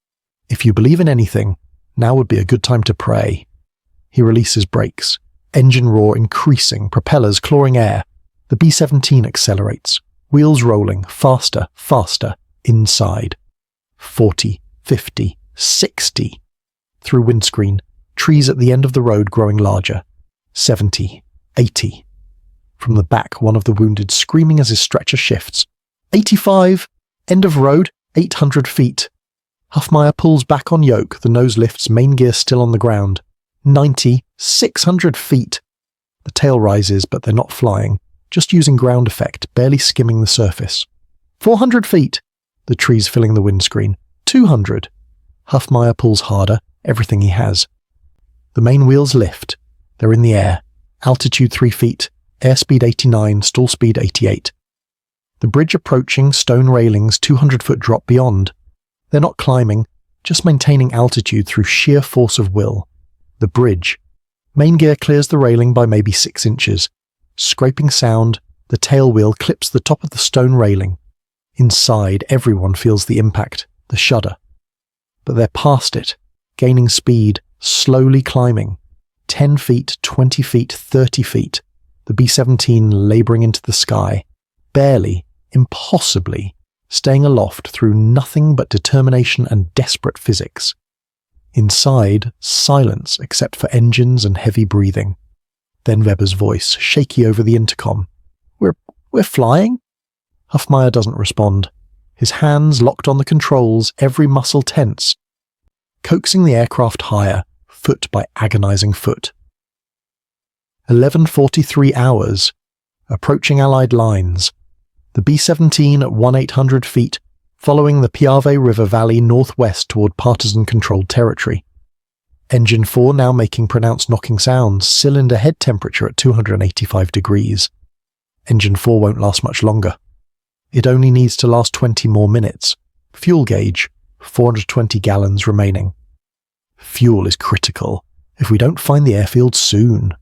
If you believe in anything, now would be a good time to pray. He releases brakes. Engine roar increasing, propellers clawing air. The B-17 accelerates. Wheels rolling, faster, faster, inside. 40, 50, 60. Through windscreen, trees at the end of the road growing larger. 70, 80. From the back, one of the wounded screaming as his stretcher shifts. 85! End of road, 800 feet. Hufmeier pulls back on yoke, the nose lifts, main gear still on the ground. 90, 600 feet. The tail rises, but they're not flying, just using ground effect, barely skimming the surface. 400 feet. The trees filling the windscreen. 200. Hufmeier pulls harder, everything he has. The main wheels lift. They're in the air. Altitude 3 feet. Airspeed 89, stall speed 88. The bridge approaching, stone railings 200-foot drop beyond. They're not climbing, just maintaining altitude through sheer force of will. The bridge. Main gear clears the railing by maybe 6 inches. Scraping sound, the tail wheel clips the top of the stone railing. Inside, everyone feels the impact, the shudder. But they're past it, gaining speed, slowly climbing. 10 feet, 20 feet, 30 feet. The B-17 labouring into the sky, barely, impossibly, staying aloft through nothing but determination and desperate physics. Inside, silence except for engines and heavy breathing. Then Weber's voice, shaky over the intercom. We're flying? Hufmeier doesn't respond. His hands locked on the controls, every muscle tense. Coaxing the aircraft higher, foot by agonizing foot. 11:43 hours. Approaching Allied lines. The B-17 at 1,800 feet, following the Piave River Valley northwest toward partisan-controlled territory. Engine 4 now making pronounced knocking sounds, cylinder head temperature at 285 degrees. Engine 4 won't last much longer. It only needs to last 20 more minutes. Fuel gauge, 420 gallons remaining. Fuel is critical. If we don't find the airfield soon.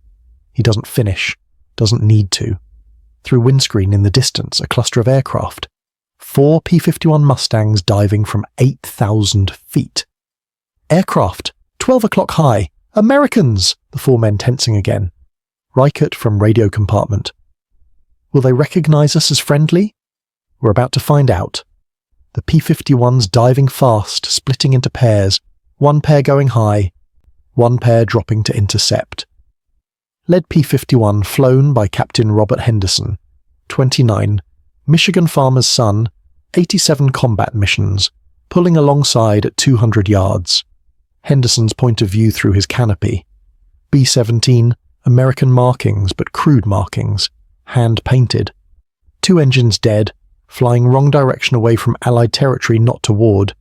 He doesn't finish. Doesn't need to. Through windscreen in the distance, a cluster of aircraft. 4 P-51 Mustangs diving from 8,000 feet. Aircraft, 12 o'clock high. Americans! The 4 men tensing again. Reichert from radio compartment. Will they recognize us as friendly? We're about to find out. The P-51s diving fast, splitting into pairs. One pair going high, one pair dropping to intercept. Lead P-51 flown by Captain Robert Henderson, 29, Michigan farmer's son, 87 combat missions, pulling alongside at 200 yards. Henderson's point of view through his canopy. B-17, American markings but crude markings, hand-painted. 2 engines dead, flying wrong direction away from Allied territory not toward,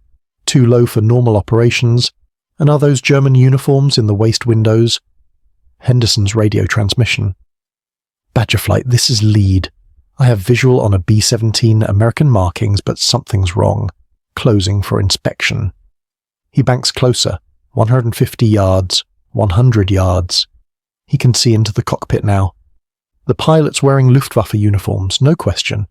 too low for normal operations, and are those German uniforms in the waist windows? Henderson's radio transmission. Badger Flight, this is lead. I have visual on a B-17 American markings, but something's wrong. Closing for inspection. He banks closer, 150 yards, 100 yards. He can see into the cockpit now. The pilot's wearing Luftwaffe uniforms, no question.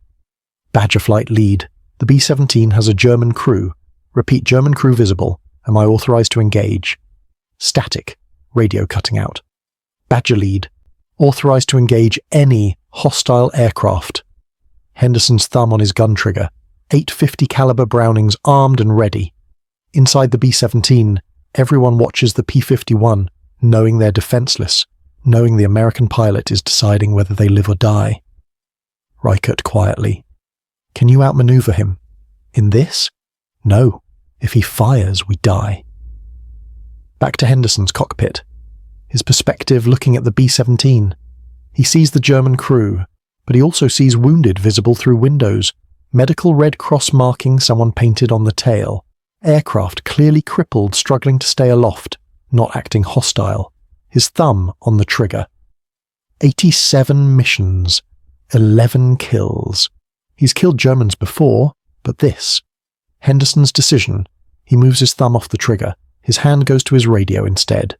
Badger Flight lead. The B-17 has a German crew. Repeat, German crew visible. Am I authorized to engage? Static. Radio cutting out. Badger lead. Authorized to engage any hostile aircraft. Henderson's thumb on his gun trigger. 850 caliber Brownings armed and ready. Inside the B-17, everyone watches the P-51, knowing they're defenseless, knowing the American pilot is deciding whether they live or die. Reichert quietly. Can you outmaneuver him? In this? No. If he fires, we die. Back to Henderson's cockpit. His perspective looking at the B-17. He sees the German crew, but he also sees wounded visible through windows, medical Red Cross marking someone painted on the tail, aircraft clearly crippled struggling to stay aloft, not acting hostile, his thumb on the trigger. 87 missions, 11 kills. He's killed Germans before, but this. Henderson's decision. He moves his thumb off the trigger. His hand goes to his radio instead.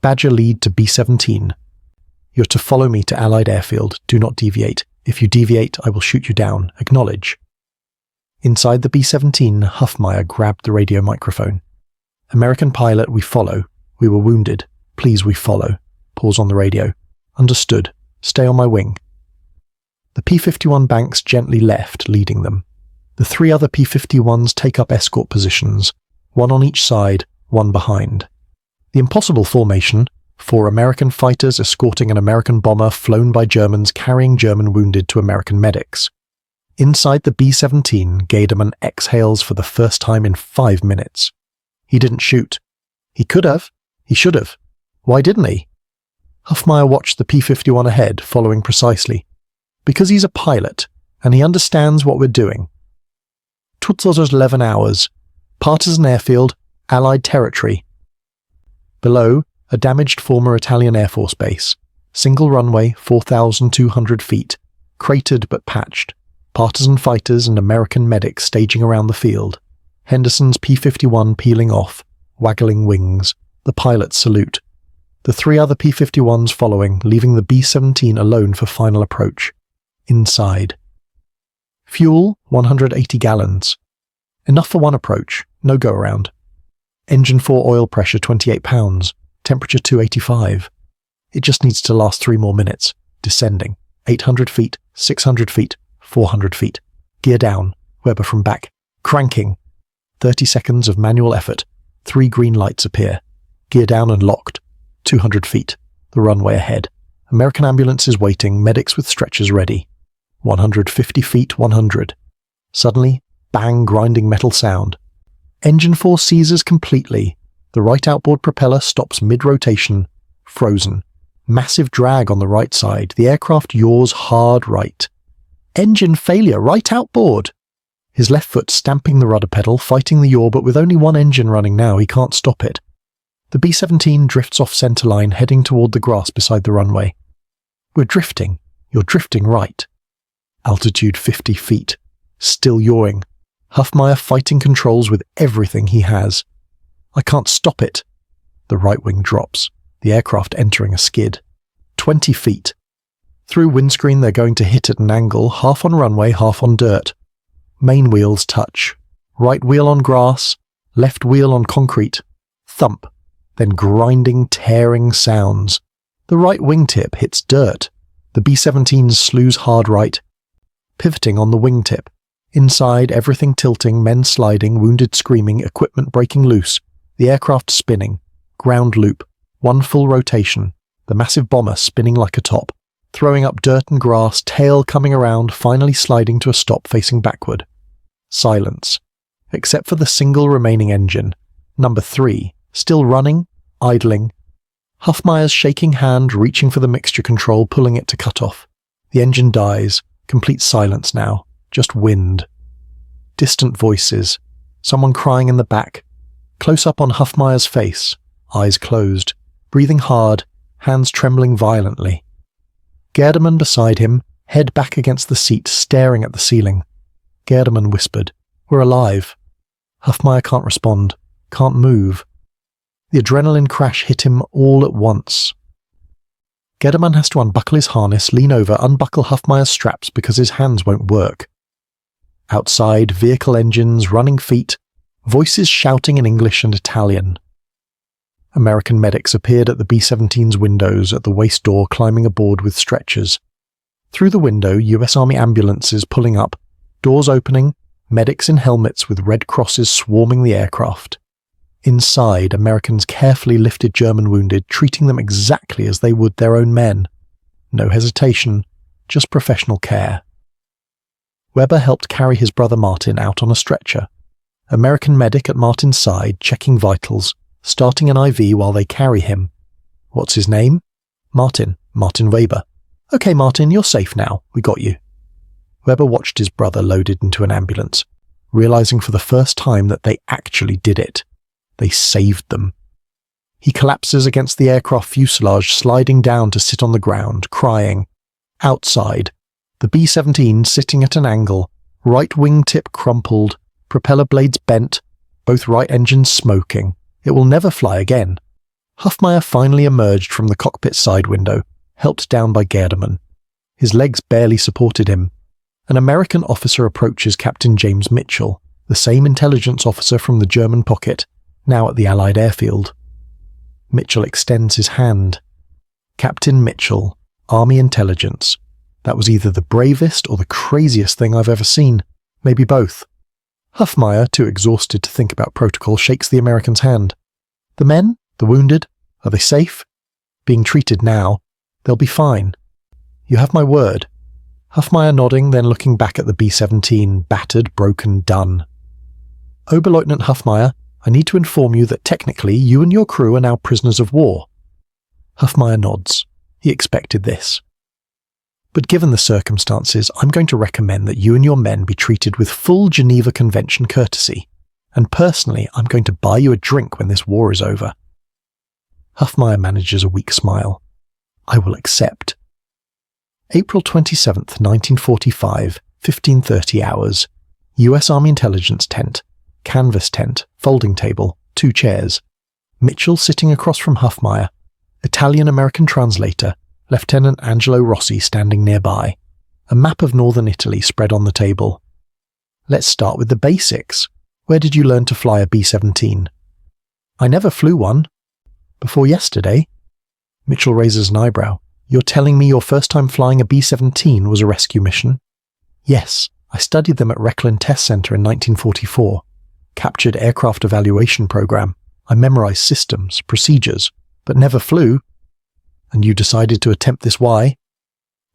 Badger lead to B-17. You're to follow me to Allied airfield. Do not deviate. If you deviate, I will shoot you down. Acknowledge. Inside the B-17, Huffmeyer grabbed the radio microphone. American pilot, we follow. We were wounded. Please, we follow. Pause on the radio. Understood. Stay on my wing. The P-51 banks gently left, leading them. The 3 other P-51s take up escort positions, one on each side, one behind. The impossible formation, 4 American fighters escorting an American bomber flown by Germans carrying German wounded to American medics. Inside the B-17, Gaderman exhales for the first time in 5 minutes. He didn't shoot. He could have. He should have. Why didn't he? Huffmeyer watched the P-51 ahead, following precisely. Because he's a pilot, and he understands what we're doing. Tutzotter's 11 hours. Partisan airfield, Allied territory. Below, a damaged former Italian Air Force base. Single runway, 4,200 feet. Cratered but patched. Partisan fighters and American medics staging around the field. Henderson's P-51 peeling off, waggling wings. The pilots salute. The 3 other P-51s following, leaving the B-17 alone for final approach. Inside. Fuel, 180 gallons. Enough for one approach, no go-around. Engine 4 oil pressure 28 pounds, temperature 285. It just needs to last 3 more minutes. Descending. 800 feet, 600 feet, 400 feet. Gear down. Weber from back. Cranking. 30 seconds of manual effort. 3 green lights appear. Gear down and locked. 200 feet. The runway ahead. American ambulances waiting, medics with stretchers ready. 150 feet, 100. Suddenly, bang, grinding metal sound. Engine 4 seizes completely. The right outboard propeller stops mid-rotation. Frozen. Massive drag on the right side. The aircraft yaws hard right. Engine failure right outboard. His left foot stamping the rudder pedal, fighting the yaw, but with only one engine running now, he can't stop it. The B-17 drifts off centerline, heading toward the grass beside the runway. We're drifting. You're drifting right. Altitude 50 feet. Still yawing. Huffmeyer fighting controls with everything he has. I can't stop it. The right wing drops. The aircraft entering a skid. 20 feet. Through windscreen they're going to hit at an angle, half on runway, half on dirt. Main wheels touch. Right wheel on grass, left wheel on concrete. Thump. Then grinding, tearing sounds. The right wingtip hits dirt. The B-17 slews hard right. Pivoting on the wingtip. Inside, everything tilting, men sliding, wounded screaming, equipment breaking loose. The aircraft spinning. Ground loop. One full rotation. The massive bomber spinning like a top. Throwing up dirt and grass, tail coming around, finally sliding to a stop facing backward. Silence. Except for the single remaining engine. Number 3. Still running, idling. Huffmeyer's shaking hand reaching for the mixture control, pulling it to cut off. The engine dies. Complete silence now. Just wind. Distant voices. Someone crying in the back. Close up on Huffmeyer's face. Eyes closed. Breathing hard. Hands trembling violently. Gerdemann beside him, head back against the seat, staring at the ceiling. Gerdemann whispered, "We're alive." Huffmeyer can't respond. Can't move. The adrenaline crash hit him all at once. Gerdemann has to unbuckle his harness, lean over, unbuckle Huffmeyer's straps because his hands won't work. Outside, vehicle engines, running feet, voices shouting in English and Italian. American medics appeared at the B-17's windows at the waist door, climbing aboard with stretchers. Through the window, US Army ambulances pulling up, doors opening, medics in helmets with red crosses swarming the aircraft. Inside, Americans carefully lifted German wounded, treating them exactly as they would their own men. No hesitation, just professional care. Weber helped carry his brother Martin out on a stretcher. American medic at Martin's side, checking vitals, starting an IV while they carry him. What's his name? Martin Weber. Okay, Martin, you're safe now. We got you. Weber watched his brother loaded into an ambulance, realizing for the first time that they actually did it. They saved them. He collapses against the aircraft fuselage, sliding down to sit on the ground, crying. Outside, the B-17 sitting at an angle, right wing tip crumpled, propeller blades bent, both right engines smoking. It will never fly again. Huffmeyer finally emerged from the cockpit side window, helped down by Gerdemann. His legs barely supported him. An American officer approaches Captain James Mitchell, the same intelligence officer from the German pocket, now at the Allied airfield. Mitchell extends his hand. Captain Mitchell, Army Intelligence. That was either the bravest or the craziest thing I've ever seen. Maybe both. Huffmeyer, too exhausted to think about protocol, shakes the American's hand. The men? The wounded? Are they safe? Being treated now. They'll be fine. You have my word. Huffmeyer nodding, then looking back at the B-17, battered, broken, done. Oberleutnant Huffmeyer, I need to inform you that technically you and your crew are now prisoners of war. Huffmeyer nods. He expected this. But given the circumstances, I'm going to recommend that you and your men be treated with full Geneva Convention courtesy, and personally I'm going to buy you a drink when this war is over. Huffmeyer manages a weak smile. I will accept. April 27th, 1945, 15:30 hours. US Army Intelligence tent. Canvas tent, folding table, 2 chairs. Mitchell sitting across from Huffmeyer. Italian-American translator, Lieutenant Angelo Rossi standing nearby. A map of northern Italy spread on the table. Let's start with the basics. Where did you learn to fly a B-17? I never flew one. Before yesterday? Mitchell raises an eyebrow. You're telling me your first time flying a B-17 was a rescue mission? Yes, I studied them at Rechlin Test Center in 1944. Captured aircraft evaluation program. I memorized systems, procedures, but never flew. And you decided to attempt this why?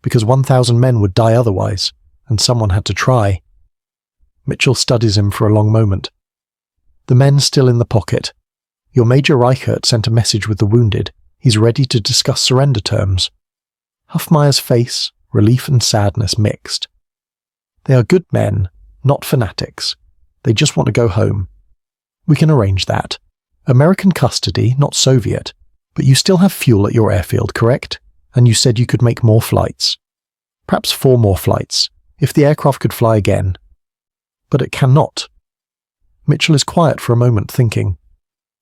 Because 1,000 men would die otherwise, and someone had to try. Mitchell studies him for a long moment. The men still in the pocket. Your Major Reichert sent a message with the wounded. He's ready to discuss surrender terms. Huffmeier's face, relief and sadness mixed. They are good men, not fanatics. They just want to go home. We can arrange that. American custody, not Soviet, but you still have fuel at your airfield, correct? And you said you could make more flights. Perhaps 4 more flights, if the aircraft could fly again. But it cannot. Mitchell is quiet for a moment, thinking,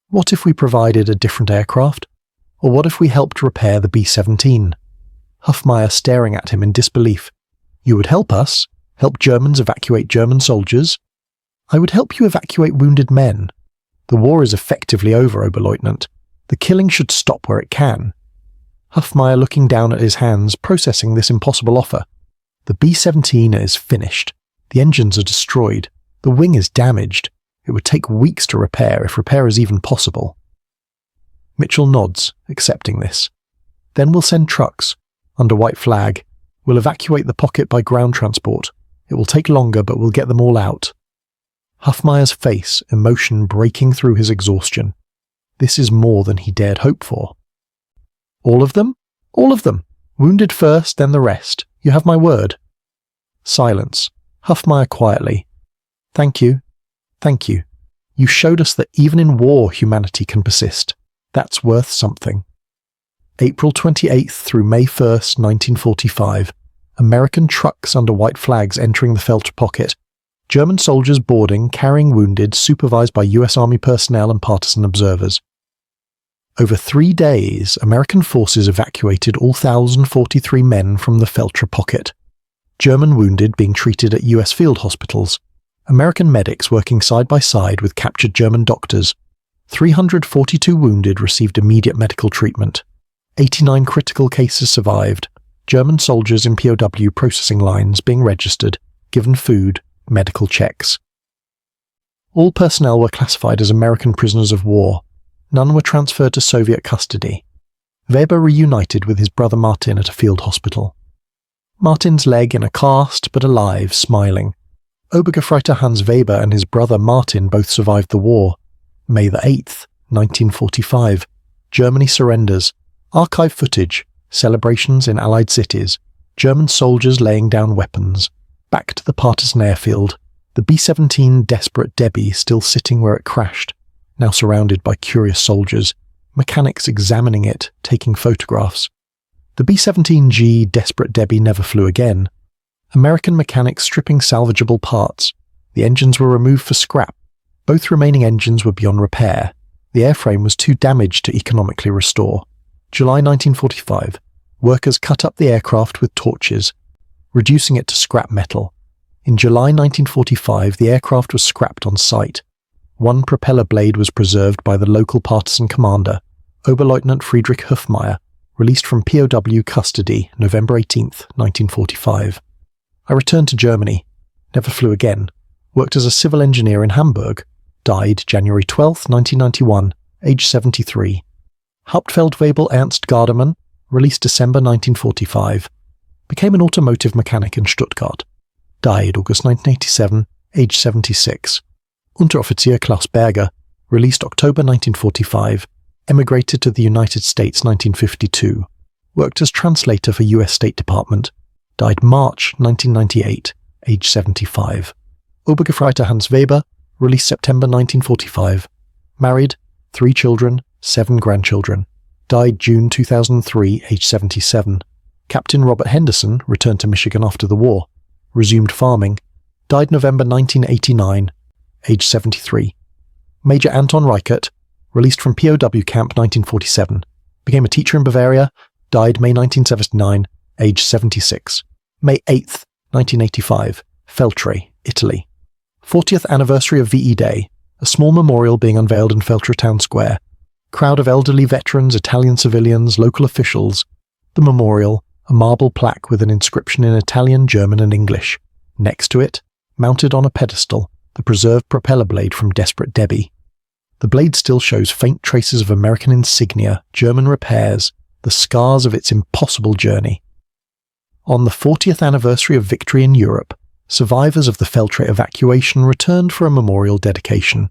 what if we provided a different aircraft? Or what if we helped repair the B-17? Huffmeier staring at him in disbelief. You would help us? Help Germans evacuate German soldiers? I would help you evacuate wounded men. The war is effectively over, Oberleutnant. The killing should stop where it can. Huffmeier looking down at his hands, processing this impossible offer. The B-17 is finished. The engines are destroyed. The wing is damaged. It would take weeks to repair, if repair is even possible. Mitchell nods, accepting this. Then we'll send trucks, under white flag. We'll evacuate the pocket by ground transport. It will take longer, but we'll get them all out. Huffmeier's face, emotion breaking through his exhaustion. This is more than he dared hope for. All of them? All of them. Wounded first, then the rest. You have my word. Silence. Huffmeier quietly. Thank you. Thank you. You showed us that even in war humanity can persist. That's worth something. April 28th through May 1st, 1945. American trucks under white flags entering the Feltre pocket. German soldiers boarding, carrying wounded, supervised by US Army personnel and partisan observers. Over 3 days, American forces evacuated all 1,043 men from the Feltre pocket. German wounded being treated at US field hospitals. American medics working side by side with captured German doctors. 342 wounded received immediate medical treatment. 89 critical cases survived. German soldiers in POW processing lines being registered, given food, medical checks. All personnel were classified as American prisoners of war. None were transferred to Soviet custody. Weber reunited with his brother Martin at a field hospital. Martin's leg in a cast, but alive, smiling. Obergefreiter Hans Weber and his brother Martin both survived the war. May the 8th, 1945. Germany surrenders. Archive footage. Celebrations in Allied cities. German soldiers laying down weapons. Back to the partisan airfield. The B-17 Desperate Debbie still sitting where it crashed, now surrounded by curious soldiers. Mechanics examining it, taking photographs. The B-17G Desperate Debbie never flew again. American mechanics stripping salvageable parts. The engines were removed for scrap. Both remaining engines were beyond repair. The airframe was too damaged to economically restore. July 1945. Workers cut up the aircraft with torches, reducing it to scrap metal. In July 1945, the aircraft was scrapped on site. One propeller blade was preserved by the local partisan commander, Oberleutnant Friedrich Huffmeier, released from POW custody November 18, 1945. I returned to Germany. Never flew again. Worked as a civil engineer in Hamburg. Died January 12, 1991, age 73. Hauptfeldwebel Ernst Gardermann, released December 1945. Became an automotive mechanic in Stuttgart. Died August 1987, age 76. Unteroffizier Klaus Berger, released October 1945. Emigrated to the United States 1952. Worked as translator for US State Department. Died March 1998, age 75. Obergefreiter Hans Weber, released September 1945. Married, 3 children, 7 grandchildren. Died June 2003, age 77. Captain Robert Henderson returned to Michigan after the war. Resumed farming. Died November 1989, age 73. Major Anton Reichert, released from POW camp 1947. Became a teacher in Bavaria. Died May 1979, age 76. May 8th, 1985. Feltre, Italy. 40th anniversary of VE Day. A small memorial being unveiled in Feltre Town Square. Crowd of elderly veterans, Italian civilians, local officials. The memorial, a marble plaque with an inscription in Italian, German and English. Next to it, mounted on a pedestal, the preserved propeller blade from Desperate Debbie. The blade still shows faint traces of American insignia, German repairs, the scars of its impossible journey. On the 40th anniversary of victory in Europe, survivors of the Feltre evacuation returned for a memorial dedication.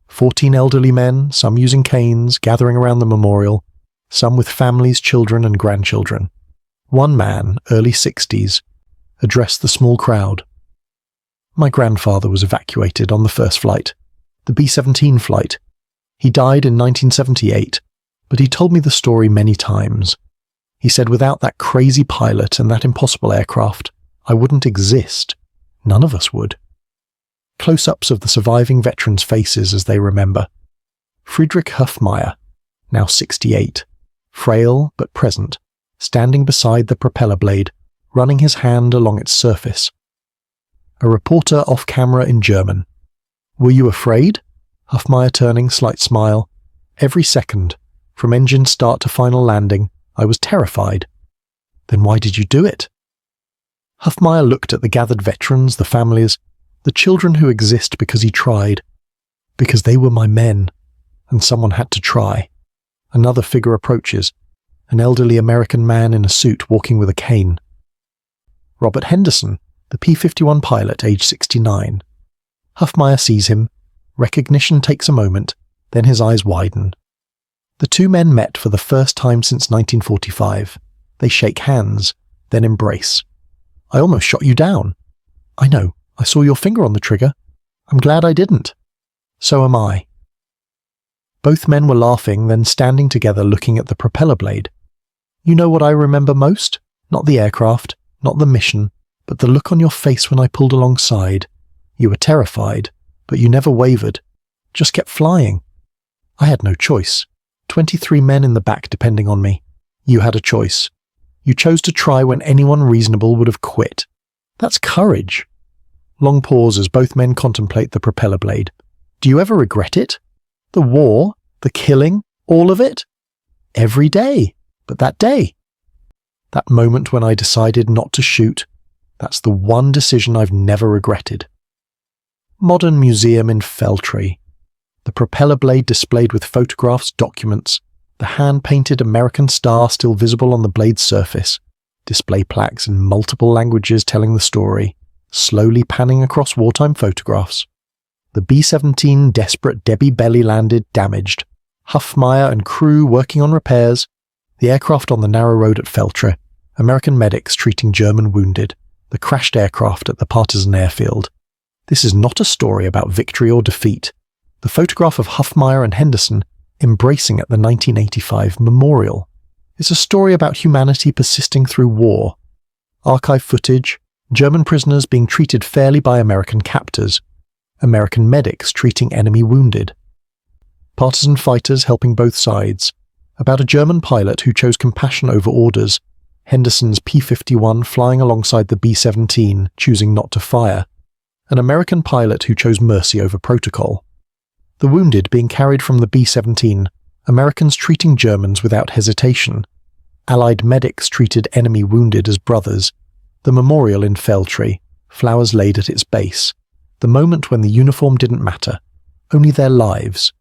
14 elderly men, some using canes, gathering around the memorial. some with families, children and grandchildren. One man, early 60s, addressed the small crowd. My grandfather was evacuated on the first flight, the B-17 flight. He died in 1978, but he told me the story many times. He said without that crazy pilot and that impossible aircraft, I wouldn't exist. None of us would. Close-ups of the surviving veterans' faces as they remember. Friedrich Hofmeier, now 68, frail but present, standing beside the propeller blade, running his hand along its surface. A reporter off-camera in German. "Were you afraid?" Hofmeier turning, slight smile. "Every second, from engine start to final landing, I was terrified." "Then why did you do it?" Hofmeier looked at the gathered veterans, the families, the children who exist because he tried. "Because they were my men, and someone had to try." Another figure approaches, an elderly American man in a suit walking with a cane. Robert Henderson, the P-51 pilot, age 69. Hofmeier sees him. Recognition takes a moment, then his eyes widen. The two men met for the first time since 1945. They shake hands, then embrace. "I almost shot you down." "I know, I saw your finger on the trigger. I'm glad I didn't." "So am I." Both men were laughing, then standing together looking at the propeller blade. "You know what I remember most? Not the aircraft, not the mission, but the look on your face when I pulled alongside. You were terrified, but you never wavered. Just kept flying. I had no choice. 23 men in the back depending on me. You had a choice. You chose to try when anyone reasonable would have quit. That's courage." Long pause as both men contemplate the propeller blade. "Do you ever regret it? The war, the killing, all of it?" "Every day. But that day. That moment when I decided not to shoot, that's the one decision I've never regretted." Modern museum in Feltre. The propeller blade displayed with photographs, documents, the hand-painted American star still visible on the blade's surface, display plaques in multiple languages telling the story, slowly panning across wartime photographs. The B-17 Desperate Debbie belly landed, damaged. Hofmeier and crew working on repairs. The aircraft on the narrow road at Feltre. American medics treating German wounded. The crashed aircraft at the partisan airfield. This is not a story about victory or defeat. The photograph of Hofmeier and Henderson embracing at the 1985 memorial. It's a story about humanity persisting through war. Archive footage, German prisoners being treated fairly by American captors. American medics treating enemy wounded. Partisan fighters helping both sides. About a German pilot who chose compassion over orders. Henderson's P-51 flying alongside the B-17, choosing not to fire. An American pilot who chose mercy over protocol. The wounded being carried from the B-17, Americans treating Germans without hesitation. Allied medics treated enemy wounded as brothers. The memorial in Feltre, flowers laid at its base. The moment when the uniform didn't matter, only their lives.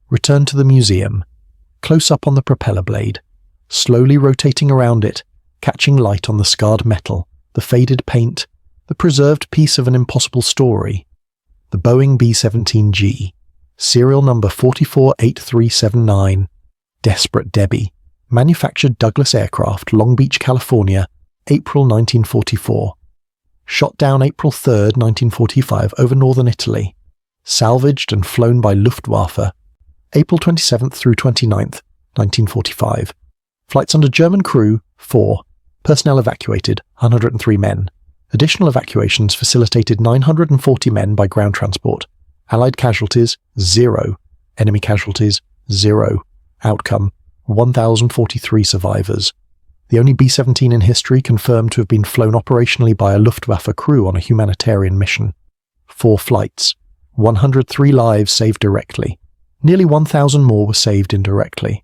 Return to the museum. Close up on the propeller blade, slowly rotating around it, catching light on the scarred metal, the faded paint, the preserved piece of an impossible story. The Boeing B-17G, serial number 448379, Desperate Debbie, manufactured Douglas aircraft, Long Beach, California, April 1944. Shot down April 3, 1945 over northern Italy. Salvaged and flown by Luftwaffe, April 27th through 29th, 1945. Flights under German crew, 4. Personnel evacuated, 103 men. Additional evacuations facilitated 940 men by ground transport. Allied casualties, 0. Enemy casualties, 0. Outcome, 1,043 survivors. The only B-17 in history confirmed to have been flown operationally by a Luftwaffe crew on a humanitarian mission. 4 flights. 103 lives saved directly. Nearly 1,000 more were saved indirectly.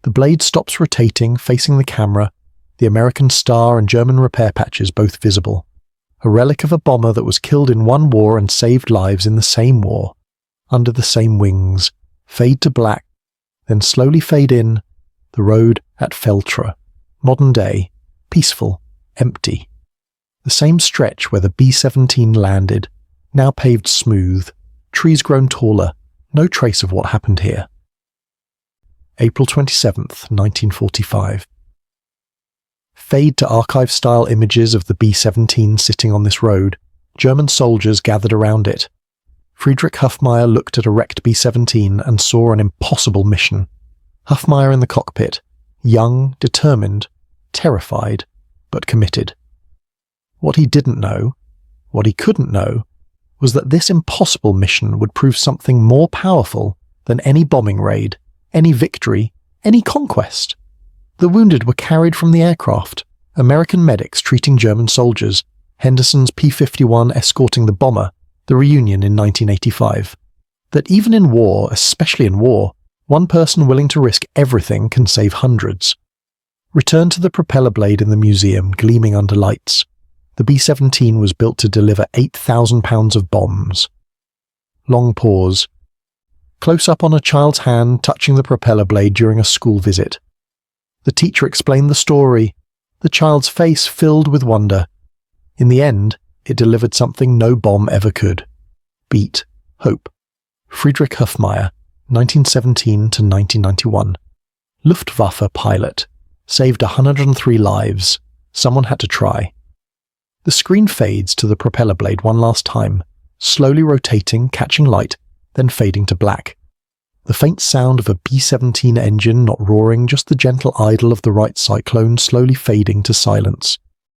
The blade stops rotating, facing the camera, the American star and German repair patches both visible. A relic of a bomber that was killed in one war and saved lives in the same war. Under the same wings. Fade to black, then slowly fade in. The road at Feltre. Modern day. Peaceful. Empty. The same stretch where the B-17 landed. Now paved smooth. Trees grown taller. No trace of what happened here. April 27, 1945. Fade to archive-style images of the B-17 sitting on this road. German soldiers gathered around it. Friedrich Hufmeier looked at a wrecked B-17 and saw an impossible mission. Hufmeier in the cockpit, young, determined, terrified, but committed. What he didn't know, what he couldn't know, was that this impossible mission would prove something more powerful than any bombing raid, any victory, any conquest. The wounded were carried from the aircraft, American medics treating German soldiers, Henderson's P-51 escorting the bomber, the reunion in 1985. That even in war, especially in war, one person willing to risk everything can save hundreds. Return to the propeller blade in the museum, gleaming under lights. The B-17 was built to deliver 8,000 pounds of bombs. Long pause. Close up on a child's hand touching the propeller blade during a school visit. The teacher explained the story, the child's face filled with wonder. In the end, it delivered something no bomb ever could. Beat, hope. Friedrich Hufmeier, 1917 to 1991. Luftwaffe pilot. Saved 103 lives. Someone had to try. The screen fades to the propeller blade one last time, slowly rotating, catching light, then fading to black. The faint sound of a B-17 engine not roaring, just the gentle idle of the Wright Cyclone slowly fading to silence.